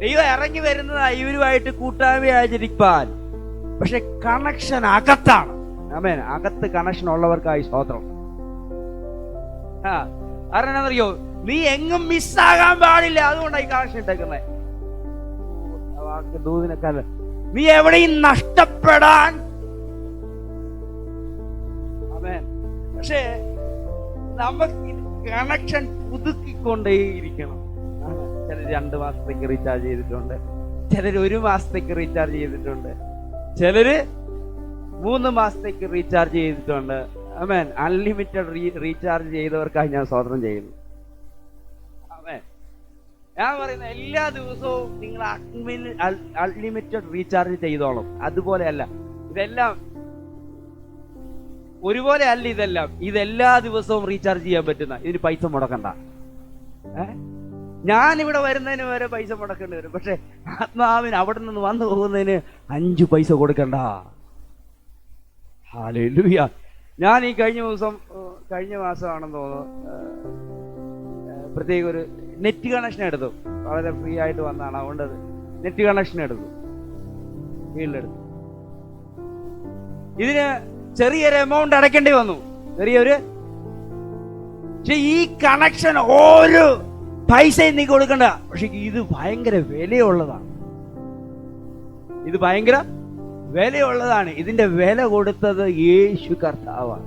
ദൈവം ഇറങ്ങി വരുന്നത് ഇവരുമായിട്ട് കൂട്ടായ്മ ആചരിപ്പാൻ. പക്ഷെ കണക്ഷൻ അകത്താണ്. ആമേൻ. അകത്ത് കണക്ഷൻ ഉള്ളവർക്കായി സ്തോത്രം. അറിയോ, നീ എങ്ങും മിസ്സാകാൻ പാടില്ല. അതുകൊണ്ടാണ് ഈ കണക്ഷൻ ഇട്ടേക്കുന്നത്. ദൂതിനൊക്കെ നീ എവിടെയും നഷ്ടപ്പെടാൻ. ആമേൻ. പക്ഷേ നമുക്ക് കണക്ഷൻ പുതുക്കിക്കൊണ്ടേയിരിക്കണം. ചിലർ 2 മാസത്തേക്ക് റീചാർജ് ചെയ്തിട്ടുണ്ട്, ചിലർ 1 മാസത്തേക്ക് റീചാർജ് ചെയ്തിട്ടുണ്ട്, ചിലര് 3 മാസത്തേക്ക് റീചാർജ് ചെയ്തിട്ടുണ്ട്. ആമേൻ. അൺലിമിറ്റഡ് റീചാർജ് ചെയ്തവർക്കായി ഞാൻ സ്തോത്രം ചെയ്യുന്നു. ആമേൻ. ഞാൻ പറയുന്ന എല്ലാ ദിവസവും നിങ്ങൾ അൺലിമിറ്റഡ് റീചാർജ് ചെയ്തോളും. അതുപോലെയല്ല ഇതെല്ലാം, ഒരുപോലെ അല്ല ഇതെല്ലാം. ഇതെല്ലാ ദിവസവും റീചാർജ് ചെയ്യാൻ പറ്റുന്ന, ഇതിന് പൈസ മുടക്കണ്ട. ഞാനിവിടെ വരുന്നതിന് വരെ പൈസ മുടക്കേണ്ടി വരും. പക്ഷെ ആത്മാവിന് അവിടെ നിന്ന് വന്നു പോകുന്നതിന് 5 പൈസ കൊടുക്കണ്ട. ഹല്ലേലൂയ. ഞാൻ ഈ കഴിഞ്ഞ മാസമാണെന്ന് തോന്നുന്നു, പ്രത്യേക ഒരു നെറ്റ് കണക്ഷൻ എടുത്തു. വളരെ ഫ്രീ ആയിട്ട് വന്നതാണ്. അതുകൊണ്ട് നെറ്റ് കണക്ഷൻ എടുത്തു, വീട്ടിലെടുത്തു. ഇതിന് ചെറിയൊരു എമൗണ്ട് അടയ്ക്കേണ്ടി വന്നു, ചെറിയൊരു. പക്ഷെ ഈ കണക്ഷൻ ഓരോ പൈസയും നീ കൊടുക്കണ്ട. പക്ഷെ ഇത് ഭയങ്കര വിലയുള്ളതാണ്. ഇതിന്റെ വില കൊടുത്തത് യേശു കർത്താവാണ്.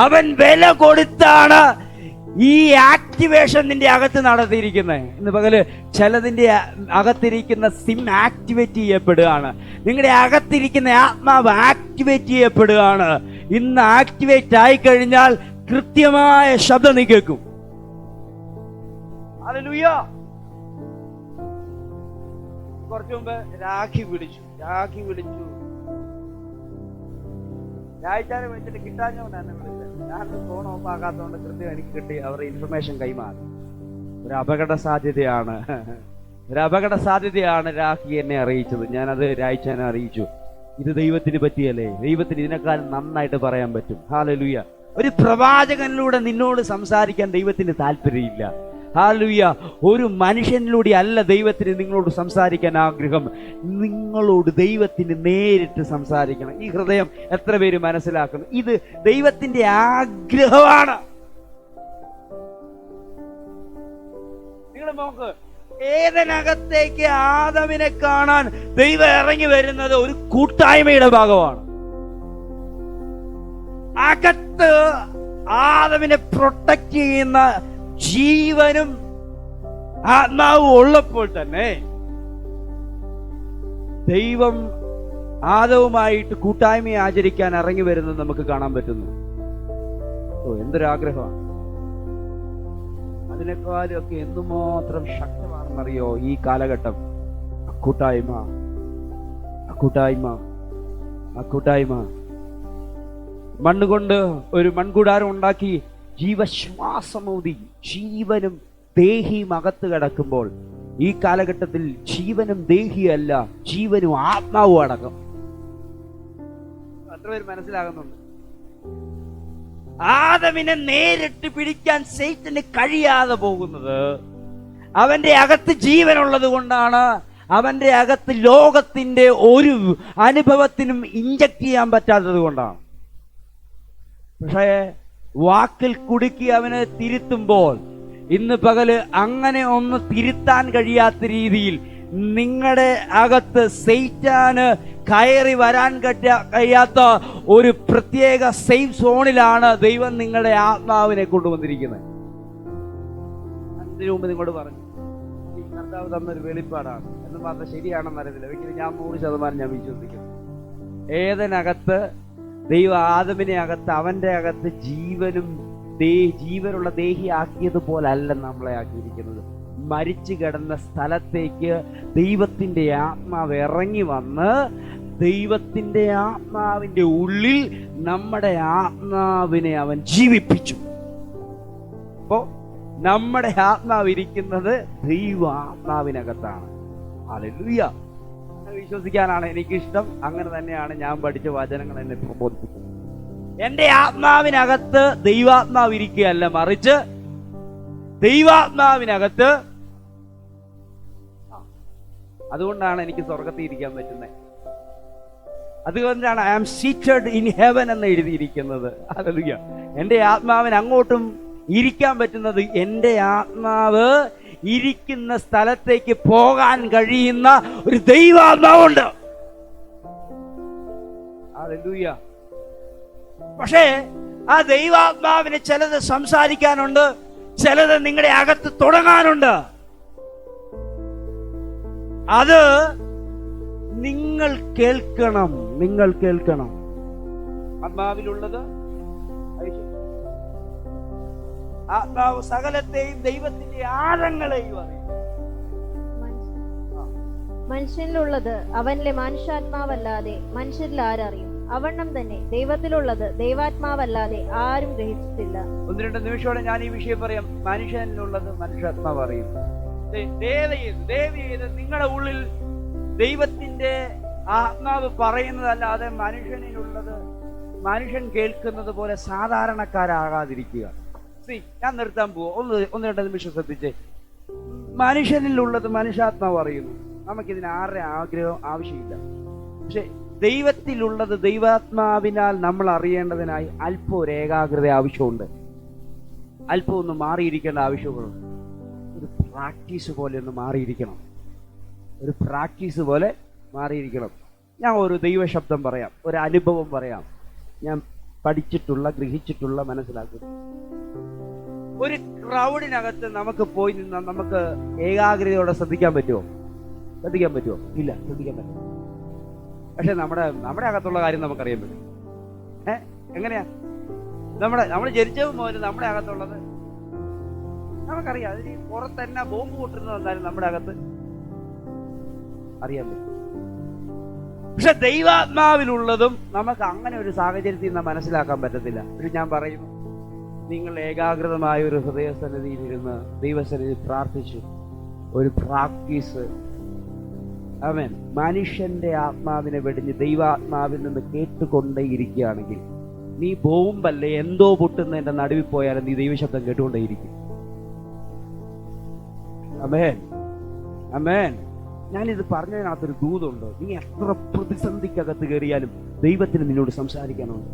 അവൻ വില കൊടുത്താണ് ഈ ആക്ടിവേഷൻ നിന്റെ അകത്ത് നടത്തിയിരിക്കുന്നത്. ഇന്ന് പകല് ചിലതിന്റെ അകത്തിരിക്കുന്ന സിം ആക്ടിവേറ്റ് ചെയ്യപ്പെടുകയാണ്. നിങ്ങളുടെ അകത്തിരിക്കുന്ന ആത്മാവ് ആക്ടിവേറ്റ് ചെയ്യപ്പെടുകയാണ്. ഇന്ന് ആക്ടിവേറ്റ് ആയി കഴിഞ്ഞാൽ കൃത്യമായ ശബ്ദം നീ കേൾക്കും. ഹല്ലേലൂയ. കുറച്ചു മുമ്പ് രാഖി വിളിച്ചു. രാഴ്ചാരെ വിളിച്ചിട്ട് കിട്ടാഞ്ഞോണ്ടാണ് വിളിച്ചത്. ഞാൻ ഫോൺ ഓഫ് ആകാത്തതുകൊണ്ട് കൃത്യം എനിക്ക് കിട്ടി. അവരുടെ ഇൻഫർമേഷൻ കൈമാറി. ഒരു അപകട സാധ്യതയാണ് രാഖി എന്നെ അറിയിച്ചത്. ഞാനത് രാഴ്ചനെ അറിയിച്ചു. ഇത് ദൈവത്തിന് പറ്റിയല്ലേ? ദൈവത്തിന് ഇതിനേക്കാൾ നന്നായിട്ട് പറയാൻ പറ്റും. ഹല്ലേലൂയ. ഒരു പ്രവാചകനിലൂടെ നിന്നോട് സംസാരിക്കാൻ ദൈവത്തിന് താല്പര്യമില്ല. ഹല്ലേലൂയ. ഒരു മനുഷ്യനിലൂടെ അല്ല ദൈവത്തിന് നിങ്ങളോട് സംസാരിക്കാൻ ആഗ്രഹം. നിങ്ങളോട് ദൈവത്തിന് നേരിട്ട് സംസാരിക്കണം. ഈ ഹൃദയം എത്ര പേര് മനസ്സിലാക്കുന്നു? ഇത് ദൈവത്തിന്റെ ആഗ്രഹമാണ്. നിങ്ങൾ നോക്ക്, ഏദനകത്തേക്ക് ആദമിനെ കാണാൻ ദൈവം ഇറങ്ങി വരുന്നത് ഒരു കൂട്ടായ്മയുടെ ഭാഗമാണ്. അകത്ത് ആദമിനെ പ്രൊട്ടക്ട് ചെയ്യുന്ന ജീവനും ആത്മാവും ഉള്ളപ്പോൾ തന്നെ ദൈവം ആദവുമായിട്ട് കൂട്ടായ്മയെ ആചരിക്കാൻ ഇറങ്ങി വരുന്നത് നമുക്ക് കാണാൻ പറ്റുന്നു. എന്തൊരാഗ്രഹമാണ്! അതിനേക്കാളും ഒക്കെ എന്തുമാത്രം ശക്തമാണെന്നറിയോ ഈ കാലഘട്ടം. കൂട്ടായ്മ മണ്ണുകൊണ്ട് ഒരു മൺകൂടാരം ഉണ്ടാക്കി ജീവശ്വാസമൂതി ജീവനും ദേഹിയും അകത്ത് കിടക്കുമ്പോൾ ഈ കാലഘട്ടത്തിൽ ജീവനും ദേഹിയല്ല, ജീവനും ആത്മാവും അടക്കം. എത്ര പേര് മനസ്സിലാകുന്നുണ്ട്? ആദമിനെ നേരിട്ട് പിടിക്കാൻ സൈത്തന് കഴിയാതെ പോകുന്നത് അവന്റെ അകത്ത് ജീവനുള്ളത് കൊണ്ടാണ്. അവന്റെ അകത്ത് ലോകത്തിന്റെ ഒരു അനുഭവത്തിനും ഇഞ്ചക്ട് ചെയ്യാൻ പറ്റാത്തത് കൊണ്ടാണ്. പക്ഷേ വാക്കിൽ കുടുക്കി അവനെ തിരുത്തുമ്പോൾ ഇന്ന് പകല് അങ്ങനെ ഒന്ന് തിരുത്താൻ കഴിയാത്ത രീതിയിൽ നിങ്ങളുടെ അകത്ത് സൈറ്റാന് കയറി വരാൻ കഴിയാത്ത ഒരു പ്രത്യേക സേഫ് സോണിലാണ് ദൈവം നിങ്ങളുടെ ആത്മാവിനെ കൊണ്ടുവന്നിരിക്കുന്നത്. അതിനു മുമ്പ് നിങ്ങളോട് പറഞ്ഞു, ഈ കർത്താവ് തന്നൊരു വെളിപ്പാടാണ് എന്ന് മാത്രം ശരിയാണെന്ന് അറിയത്തില്ല. ഒരിക്കലും ഞാൻ 100% ഞാൻ വിശ്വസിക്കുന്നു. ഏദനകത്ത് ദൈവം ആദമിനെ അകത്ത് അവന്റെ അകത്ത് ജീവനുള്ള ദേഹി ആക്കിയതുപോലല്ല നമ്മളെ ആക്കിയിരിക്കുന്നത്. മരിച്ചു കിടന്ന സ്ഥലത്തേക്ക് ദൈവത്തിന്റെ ആത്മാവ് ഇറങ്ങി വന്ന് ദൈവത്തിന്റെ ആത്മാവിന്റെ ഉള്ളിൽ നമ്മുടെ ആത്മാവിനെ അവൻ ജീവിപ്പിച്ചു. അപ്പോ നമ്മുടെ ആത്മാവ് ഇരിക്കുന്നത് ദൈവ ആത്മാവിനകത്താണ്. ഹല്ലേലൂയ. വിശ്വസിക്കാനാണ് എനിക്കിഷ്ടം. അങ്ങനെ തന്നെയാണ് ഞാൻ പഠിച്ച വചനങ്ങൾ എന്നെ പ്രബോധിപ്പിക്കുന്നത്. എന്റെ ആത്മാവിനകത്ത് ദൈവാത്മാവ് ഇരിക്കുകയല്ല, മറിച്ച് ദൈവാത്മാവിനകത്ത്. അതുകൊണ്ടാണ് എനിക്ക് സ്വർഗത്തിൽ ഇരിക്കാൻ പറ്റുന്നത്. അതുകൊണ്ടാണ് I am seated in heaven എന്ന് എഴുതിയിരിക്കുന്നത്. ഹല്ലേലൂയ. എന്റെ ആത്മാവിന് അങ്ങോട്ടും ഇരിക്കാൻ പറ്റുന്നത് എന്റെ ആത്മാവ് ഇരിക്കുന്ന സ്ഥലത്തേക്ക് പോകാൻ കഴിയുന്ന ഒരു ദൈവാത്മാവുണ്ട്. ഹല്ലേലൂയ. പക്ഷേ ആ ദൈവാത്മാവിന് ചിലത് സംസാരിക്കാനുണ്ട്, ചിലത് നിങ്ങളുടെ അകത്ത് തുടങ്ങാനുണ്ട്. അത് നിങ്ങൾ കേൾക്കണം. ആത്മാവിലുള്ളത് ആത്മാവ് സകലത്തെയും ദൈവത്തിന്റെ ആഴങ്ങളെയും അറിയും. മനുഷ്യനിലുള്ളത് അവനിലെ മനുഷ്യാത്മാവല്ലാതെ മനുഷ്യരിൽ ആരറിയും? അവണ്ണം തന്നെ ദൈവത്തിലുള്ളത് ദൈവാത്മാവല്ലാതെ ആരും ഗ്രഹിച്ചിട്ടില്ല. 1-2 നിമിഷത്തോടെ ഞാൻ ഈ വിഷയം പറയാം. മനുഷ്യനിലുള്ളത് മനുഷ്യാത്മാവ് അറിയും. നിങ്ങളുടെ ഉള്ളിൽ ദൈവത്തിന്റെ ആത്മാവ് പറയുന്നതല്ലാതെ മനുഷ്യനിലുള്ളത് മനുഷ്യൻ കേൾക്കുന്നത് പോലെ സാധാരണക്കാരാകാതിരിക്കുക. ഞാൻ നിർത്താൻ പോവാ. 1-2 നിമിഷം ശ്രദ്ധിച്ചേ. മനുഷ്യനിലുള്ളത് മനുഷ്യാത്മാവ് അറിയുന്നു. നമുക്കിതിന് ആരുടെ ആഗ്രഹം ആവശ്യമില്ല. പക്ഷെ ദൈവത്തിലുള്ളത് ദൈവാത്മാവിനാൽ നമ്മൾ അറിയേണ്ടതിനായി അല്പം ഒരു ഏകാഗ്രത ആവശ്യമുണ്ട്. അല്പം ഒന്ന് മാറിയിരിക്കേണ്ട ആവശ്യങ്ങളുണ്ട്. ഒരു പ്രാക്ടീസ് പോലെ ഒന്ന് മാറിയിരിക്കണം. ഞാൻ ഒരു ദൈവശബ്ദം പറയാം, ഒരു അനുഭവം പറയാം. ഞാൻ പഠിച്ചിട്ടുള്ള, ഗ്രഹിച്ചിട്ടുള്ള, മനസ്സിലാക്കുന്നു. ഒരു ക്രൗഡിനകത്ത് നമുക്ക് പോയി നിന്നാൽ നമുക്ക് ഏകാഗ്രതയോടെ ശ്രദ്ധിക്കാൻ പറ്റുമോ? ഇല്ല, ശ്രദ്ധിക്കാൻ പറ്റും. പക്ഷെ നമ്മുടെ അകത്തുള്ള കാര്യം നമുക്കറിയാൻ പറ്റും. എങ്ങനെയാ? നമ്മൾ ജനിച്ചത് മുതൽ നമ്മുടെ അകത്തുള്ളത് നമുക്കറിയാം. അതിന് പുറത്തന്നെ ബോംബ് പൊട്ടുന്നത് എന്തായാലും നമ്മുടെ അകത്ത് അറിയാൻ പറ്റും. പക്ഷെ ദൈവാത്മാവിലുള്ളതും നമുക്ക് അങ്ങനെ ഒരു സാഹചര്യത്തിൽ നിന്ന് മനസ്സിലാക്കാൻ പറ്റത്തില്ല. പക്ഷെ ഞാൻ പറയുന്നു, നിങ്ങൾ ഏകാഗ്രതമായ ഒരു ഹൃദയസന്നിധിയിലിരുന്ന് ദൈവസന്നിധി പ്രാർത്ഥിച്ചു ഒരു പ്രാക്ടീസ്. ആമേൻ. മനുഷ്യന്റെ ആത്മാവിനെ വെടിഞ്ഞ് ദൈവാത്മാവിൽ നിന്ന് കേട്ടുകൊണ്ടേയിരിക്കുകയാണെങ്കിൽ നീ ബോംബല്ലേ എന്തോ പൊട്ടുന്നതിന്റെ നടുവിൽ പോയാലും നീ ദൈവശബ്ദം കേട്ടുകൊണ്ടേയിരിക്കും. ആമേൻ, ആമേൻ. ഞാനിത് പറഞ്ഞതിനകത്തൊരു ദൂതുണ്ട്. നീ എത്ര പ്രതിസന്ധിക്കകത്ത് കയറിയാലും ദൈവത്തിന് നിന്നോട് സംസാരിക്കാനുണ്ട്.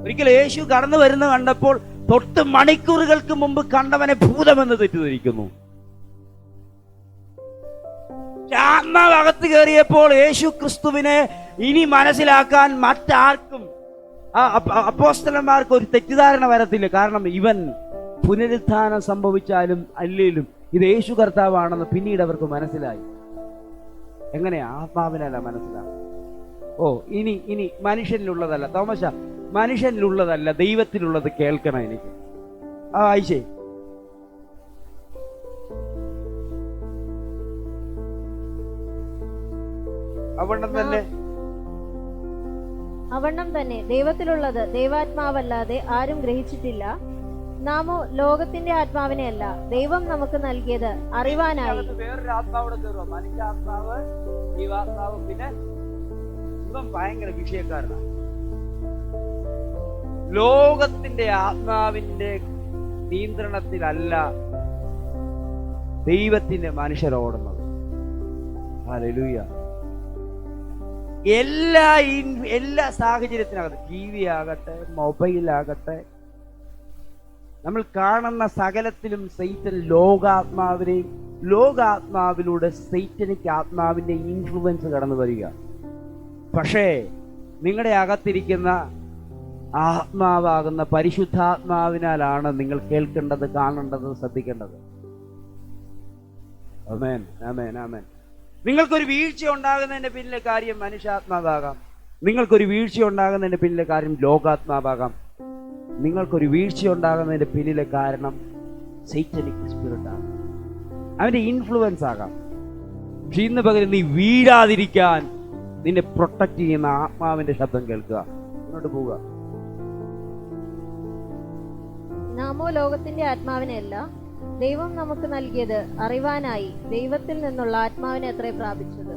ഒരിക്കൽ യേശു കടന്നു വരുന്ന കണ്ടപ്പോൾ തൊട്ട് മണിക്കൂറുകൾക്ക് മുമ്പ് കണ്ടവനെ ഭൂതമെന്ന് തെറ്റിദ്ധരിക്കുന്നു. ആത്മാവകത്ത് കയറിയപ്പോൾ യേശു ക്രിസ്തുവിനെ ഇനി മനസ്സിലാക്കാൻ മറ്റാർക്കും, അപ്പോസ്തലന്മാർക്ക് ഒരു തെറ്റിദ്ധാരണ വരത്തില്ല. കാരണം ഇവൻ പുനരുത്ഥാനം സംഭവിച്ചാലും അല്ലേലും ഇത് യേശു കർത്താവാണെന്ന് പിന്നീട് അവർക്ക് മനസ്സിലായി. എങ്ങനെയാ? ആത്മാവിനല്ല മനസ്സിലാവും. ഓ, ഇനി മനുഷ്യനിലുള്ളതല്ല തോമശ, മനുഷ്യനിലുള്ളതല്ല ദൈവത്തിലുള്ളത് കേൾക്കണം എനിക്ക്. ആയിഷേ, അവണ്ണം തന്നെ ദൈവത്തിലുള്ളത് ദൈവാത്മാവല്ലാതെ ആരും ഗ്രഹിച്ചിട്ടില്ല. നാമോ ലോകത്തിന്റെ ആത്മാവിനെ അല്ല, ദൈവം നമുക്ക് നൽകിയത് അറിവാനായി. വേറൊരു ആത്മാവിടെ കയറുക, മനുഷ്യാത്മാവ്, ജീവാത്മാവ്. പിന്നെ ഇവൻ ഭയങ്കര വിഷയക്കാരനാണ്. ലോകത്തിന്റെ ആത്മാവിന്റെ നിയന്ത്രണത്തിലല്ല ദൈവത്തിന്റെ മനുഷ്യരോടുന്നത്. ഹല്ലേലൂയ. എല്ലാ സാഹചര്യത്തിനകത്ത്, ടി വി ആകട്ടെ, മൊബൈലാകട്ടെ, നമ്മൾ കാണുന്ന സകലത്തിലും സൈറ്റൻ ലോകാത്മാവിലൂടെ സൈറ്റനിക് ആത്മാവിന്റെ ഇൻഫ്ലുവൻസ് കടന്നു വരിക. പക്ഷേ നിങ്ങളുടെ അകത്തിരിക്കുന്ന ആത്മാവാകുന്ന പരിശുദ്ധാത്മാവിനാലാണ് നിങ്ങൾ കേൾക്കേണ്ടത്, കാണേണ്ടത്, ശ്രദ്ധിക്കേണ്ടത്. ആമേൻ, ആമേൻ, ആമേൻ. നിങ്ങൾക്കൊരു വീഴ്ച ഉണ്ടാകുന്നതിന്റെ പിന്നിലെ കാര്യം മനുഷ്യാത്മാവാകാം. നിങ്ങൾക്കൊരു വീഴ്ച ഉണ്ടാകുന്നതിന്റെ പിന്നിലെ കാര്യം ലോകാത്മാവാകാം. നിങ്ങൾക്കൊരു വീഴ്ച ഉണ്ടാകുന്നതിന്റെ പിന്നിലെ കാരണം സൈറ്റനിക് സ്പിരിറ്റ് ആണ്, അവന്റെ ഇൻഫ്ലുവൻസ് ആകാം. പക്ഷെ ഇന്ന് പകരം നീ വീഴാതിരിക്കാൻ നിന്നെ പ്രൊട്ടക്ട് ചെയ്യുന്ന ആത്മാവിന്റെ ശബ്ദം കേൾക്കുക, മുന്നോട്ട് പോവുക. നാമോ ലോകത്തിന്റെ ആത്മാവിനെയല്ല, ദൈവം നമുക്ക് നൽകിയത് അറിവാനായി ദൈവത്തിൽ നിന്നുള്ള ആത്മാവിനെ അത്രേ പ്രാപിച്ചത്.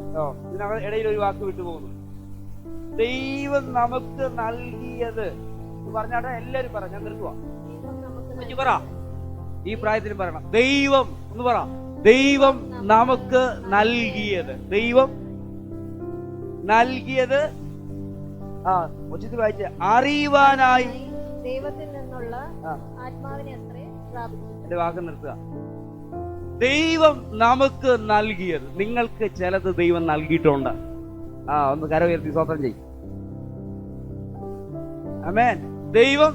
ഇടയിൽ ഒരു വാക്ക് വിട്ടുപോകുന്നു. ദൈവം നമുക്ക് നൽകിയത് പറഞ്ഞാട്ടെ, എല്ലാരും പറ, ഞാൻ നിർത്തുവാ. പറ, ഈ പ്രായത്തിലും പറയണം. ദൈവം എന്ന് പറ. ദൈവം നമുക്ക് നൽകിയത്, ദൈവം നൽകിയത് വായിച്ച അറിയുവാനായി ദൈവത്തിൽ നിന്നുള്ള ആത്മാവിനെ അത്രേ പ്രാപിച്ചത്. എന്റെ വാക്ക് നിർത്തുക. ദൈവം നമുക്ക് നൽകിയത്. നിങ്ങൾക്ക് ചിലത് ദൈവം നൽകിയിട്ടുണ്ട്. ഒന്ന് കര ഉയർത്തി സ്തോത്രം ചെയ്യും. ആമേൻ. ദൈവം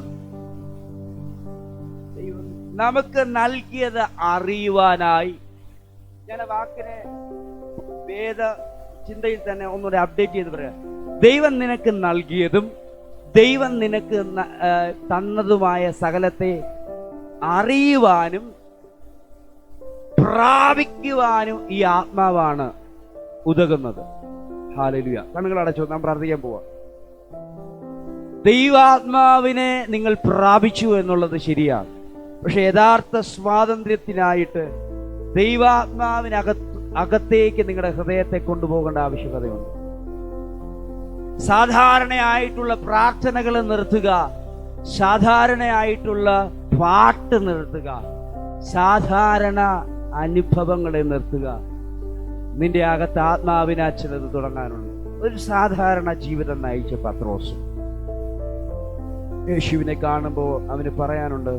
നമുക്ക് നൽകിയത് അറിയുവാനായി. ഞാൻ വാക്കിനെ വേദ ചിന്തയിൽ തന്നെ ഒന്നുകൂടെ അപ്ഡേറ്റ് ചെയ്ത് പറയാം. ദൈവം നിനക്ക് നൽകിയതും ദൈവം നിനക്ക് തന്നതുമായ സകലത്തെ അറിയുവാനും പ്രാപിക്കുവാനും ഈ ആത്മാവാണ് ഉതകുന്നത്. ഹല്ലേലൂയ. കണ്ണുകൾ അടച്ചു, നാം പ്രാർത്ഥിക്കാൻ പോവാ. ദൈവാത്മാവിനെ നിങ്ങൾ പ്രാപിച്ചു എന്നുള്ളത് ശരിയാണ്. പക്ഷെ യഥാർത്ഥ സ്വാതന്ത്ര്യത്തിനായിട്ട് ദൈവാത്മാവിനകത്തേക്ക് നിങ്ങളുടെ ഹൃദയത്തെ കൊണ്ടുപോകേണ്ട ആവശ്യകതയുണ്ട്. സാധാരണയായിട്ടുള്ള പ്രാർത്ഥനകൾ നിർത്തുക, സാധാരണയായിട്ടുള്ള പാട്ട് നിർത്തുക, സാധാരണ അനുഭവങ്ങളെ നിർത്തുക. നിന്റെ അകത്ത് ആത്മാവിനാ ചിലത് തുടങ്ങാനുണ്ട്. ഒരു സാധാരണ ജീവിതം നയിച്ച പത്രോസ് യേശുവിനെ കാണുമ്പോൾ അവന് പറയാനുണ്ട്,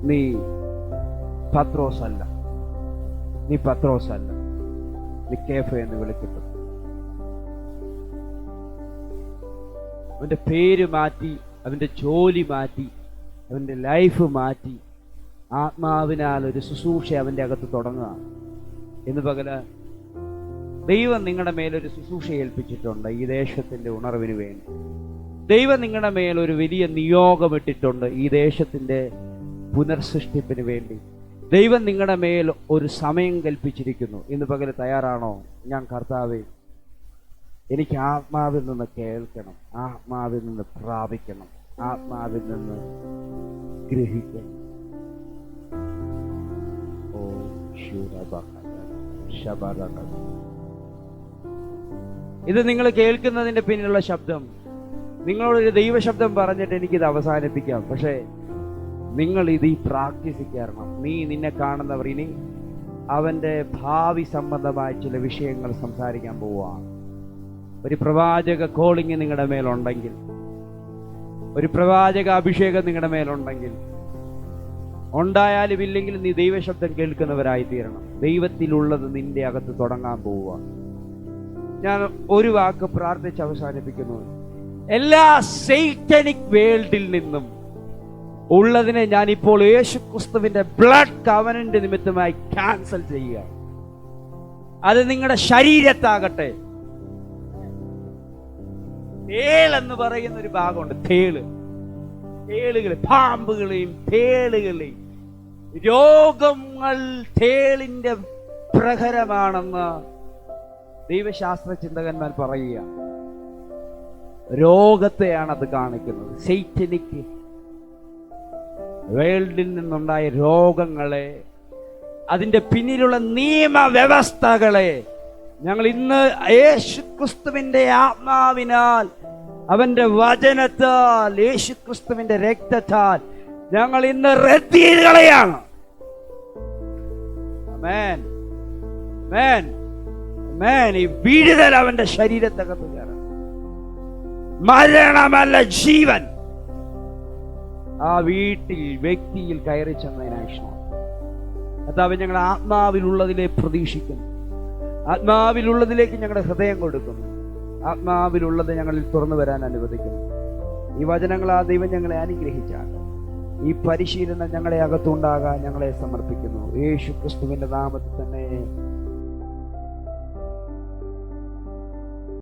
നീ പത്രോസ് അല്ല, നീ പത്രോസ് അല്ല, നീ കേഫ എന്ന് വിളിക്കപ്പെട്ടു. അവന്റെ പേര് മാറ്റി, അവന്റെ ജോലി മാറ്റി, അവന്റെ ലൈഫ് മാറ്റി, ആത്മാവിനാൽ ഒരു ശുശ്രൂഷ അവന്റെ അകത്ത് തുടങ്ങുക. എന്ന് പകല് ദൈവം നിങ്ങളുടെ മേലൊരു ശുശ്രൂഷ ഏൽപ്പിച്ചിട്ടുണ്ട്. ഈ ദേശത്തിന്റെ ഉണർവിന് വേണ്ടി ദൈവം നിങ്ങളുടെ മേൽ ഒരു വലിയ നിയോഗമിട്ടിട്ടുണ്ട്. ഈ ദേശത്തിന്റെ പുനർസൃഷ്ടിപ്പിന് വേണ്ടി ദൈവം നിങ്ങളുടെ മേൽ ഒരു സമയം കൽപ്പിച്ചിരിക്കുന്നു. ഇന്ന് പകല് തയ്യാറാണോ? ഞാൻ കർത്താവേ, എനിക്ക് ആത്മാവിൽ നിന്ന് കേൾക്കണം, ആത്മാവിൽ നിന്ന് പ്രാപിക്കണം, ആത്മാവിൽ നിന്ന് ഗ്രഹിക്കണം. ഓ ഇത് നിങ്ങൾ കേൾക്കുന്നതിന്റെ പിന്നിലുള്ള ശബ്ദം, നിങ്ങളോടൊരു ദൈവശബ്ദം പറഞ്ഞിട്ട് എനിക്കിത് അവസാനിപ്പിക്കാം. പക്ഷേ നിങ്ങൾ ഇത് ഈ പ്രാക്ടീസ് കയറണം. നിന്നെ കാണുന്നവർ ഇനി അവൻ്റെ ഭാവി സംബന്ധമായ ചില വിഷയങ്ങൾ സംസാരിക്കാൻ പോവുകയാണ്. ഒരു പ്രവാചക കോളിങ് നിങ്ങളുടെ മേലുണ്ടെങ്കിൽ, ഒരു പ്രവാചക അഭിഷേകം നിങ്ങളുടെ മേലുണ്ടെങ്കിൽ, ഉണ്ടായാലും ഇല്ലെങ്കിലും നീ ദൈവശബ്ദം കേൾക്കുന്നവരായി തീരണം. ദൈവത്തിലുള്ളത് നിന്റെ അകത്ത് തുടങ്ങാൻ പോവുക. ഞാൻ ഒരു വാക്ക് പ്രാർത്ഥിച്ച് അവസാനിപ്പിക്കുന്നു. എല്ലാ സൈറ്റനിക് വേൾഡിൽ നിന്നും ഉള്ളതിനെ ഞാനിപ്പോൾ യേശുക്രിസ്തുവിന്റെ ബ്ലഡ് കവനന്റ് നിമിത്തമായി ക്യാൻസൽ ചെയ്യുക. അത് നിങ്ങളുടെ ശരീരത്താകട്ടെ. തേളെന്ന് പറയുന്ന ഒരു ഭാഗമുണ്ട്. തേളുകൾ, പാമ്പുകളെയും തേളുകളെയും, രോഗങ്ങൾ തേളിന്റെ പ്രഹരമാണെന്ന് ദൈവശാസ്ത്ര ചിന്തകന്മാർ പറയുക. രോഗത്തെയാണ് അത് കാണിക്കുന്നത്. സൈറ്റനിക് വേൾഡിൽ നിന്നുണ്ടായ രോഗങ്ങളെ, അതിന്റെ പിന്നിലുള്ള നിയമവ്യവസ്ഥകളെ ഞങ്ങൾ ഇന്ന് യേശുക്രിസ്തുവിന്റെ ആത്മാവിനാൽ, അവന്റെ വചനത്താൽ, യേശുക്രിസ്തുവിന്റെ രക്തത്താൽ ഞങ്ങൾ ഇന്ന് റദ്ദ് ചെയ്ത് കളയാണ്. ആമേൻ, ആമേൻ, ആമേൻ. ഈ വിടുതൽ അവന്റെ ശരീരത്തകത്ത് കയറണം. മരണമല്ല, ജീവൻ ആ വീട്ടിൽ, വ്യക്തിയിൽ കയറി ചെന്നതിനാവശ്യമാണ്. കർത്താവേ, ഞങ്ങളുടെ ആത്മാവിലുള്ളതിലെ പ്രതീക്ഷിക്കുന്നു. ആത്മാവിലുള്ളതിലേക്ക് ഞങ്ങളുടെ ഹൃദയം കൊടുക്കുന്നു. ആത്മാവിലുള്ളത് ഞങ്ങളിൽ തുറന്നു വരാൻ അനുവദിക്കുന്നു. ഈ വചനങ്ങൾ ആ ദൈവം ഞങ്ങളെ അനുഗ്രഹിച്ചാണ്. ഈ പരിശീലനം ഞങ്ങളെ അകത്തുണ്ടാകാൻ ഞങ്ങളെ സമർപ്പിക്കുന്നു. യേശു ക്രിസ്തുവിന്റെ നാമത്തിൽ തന്നെ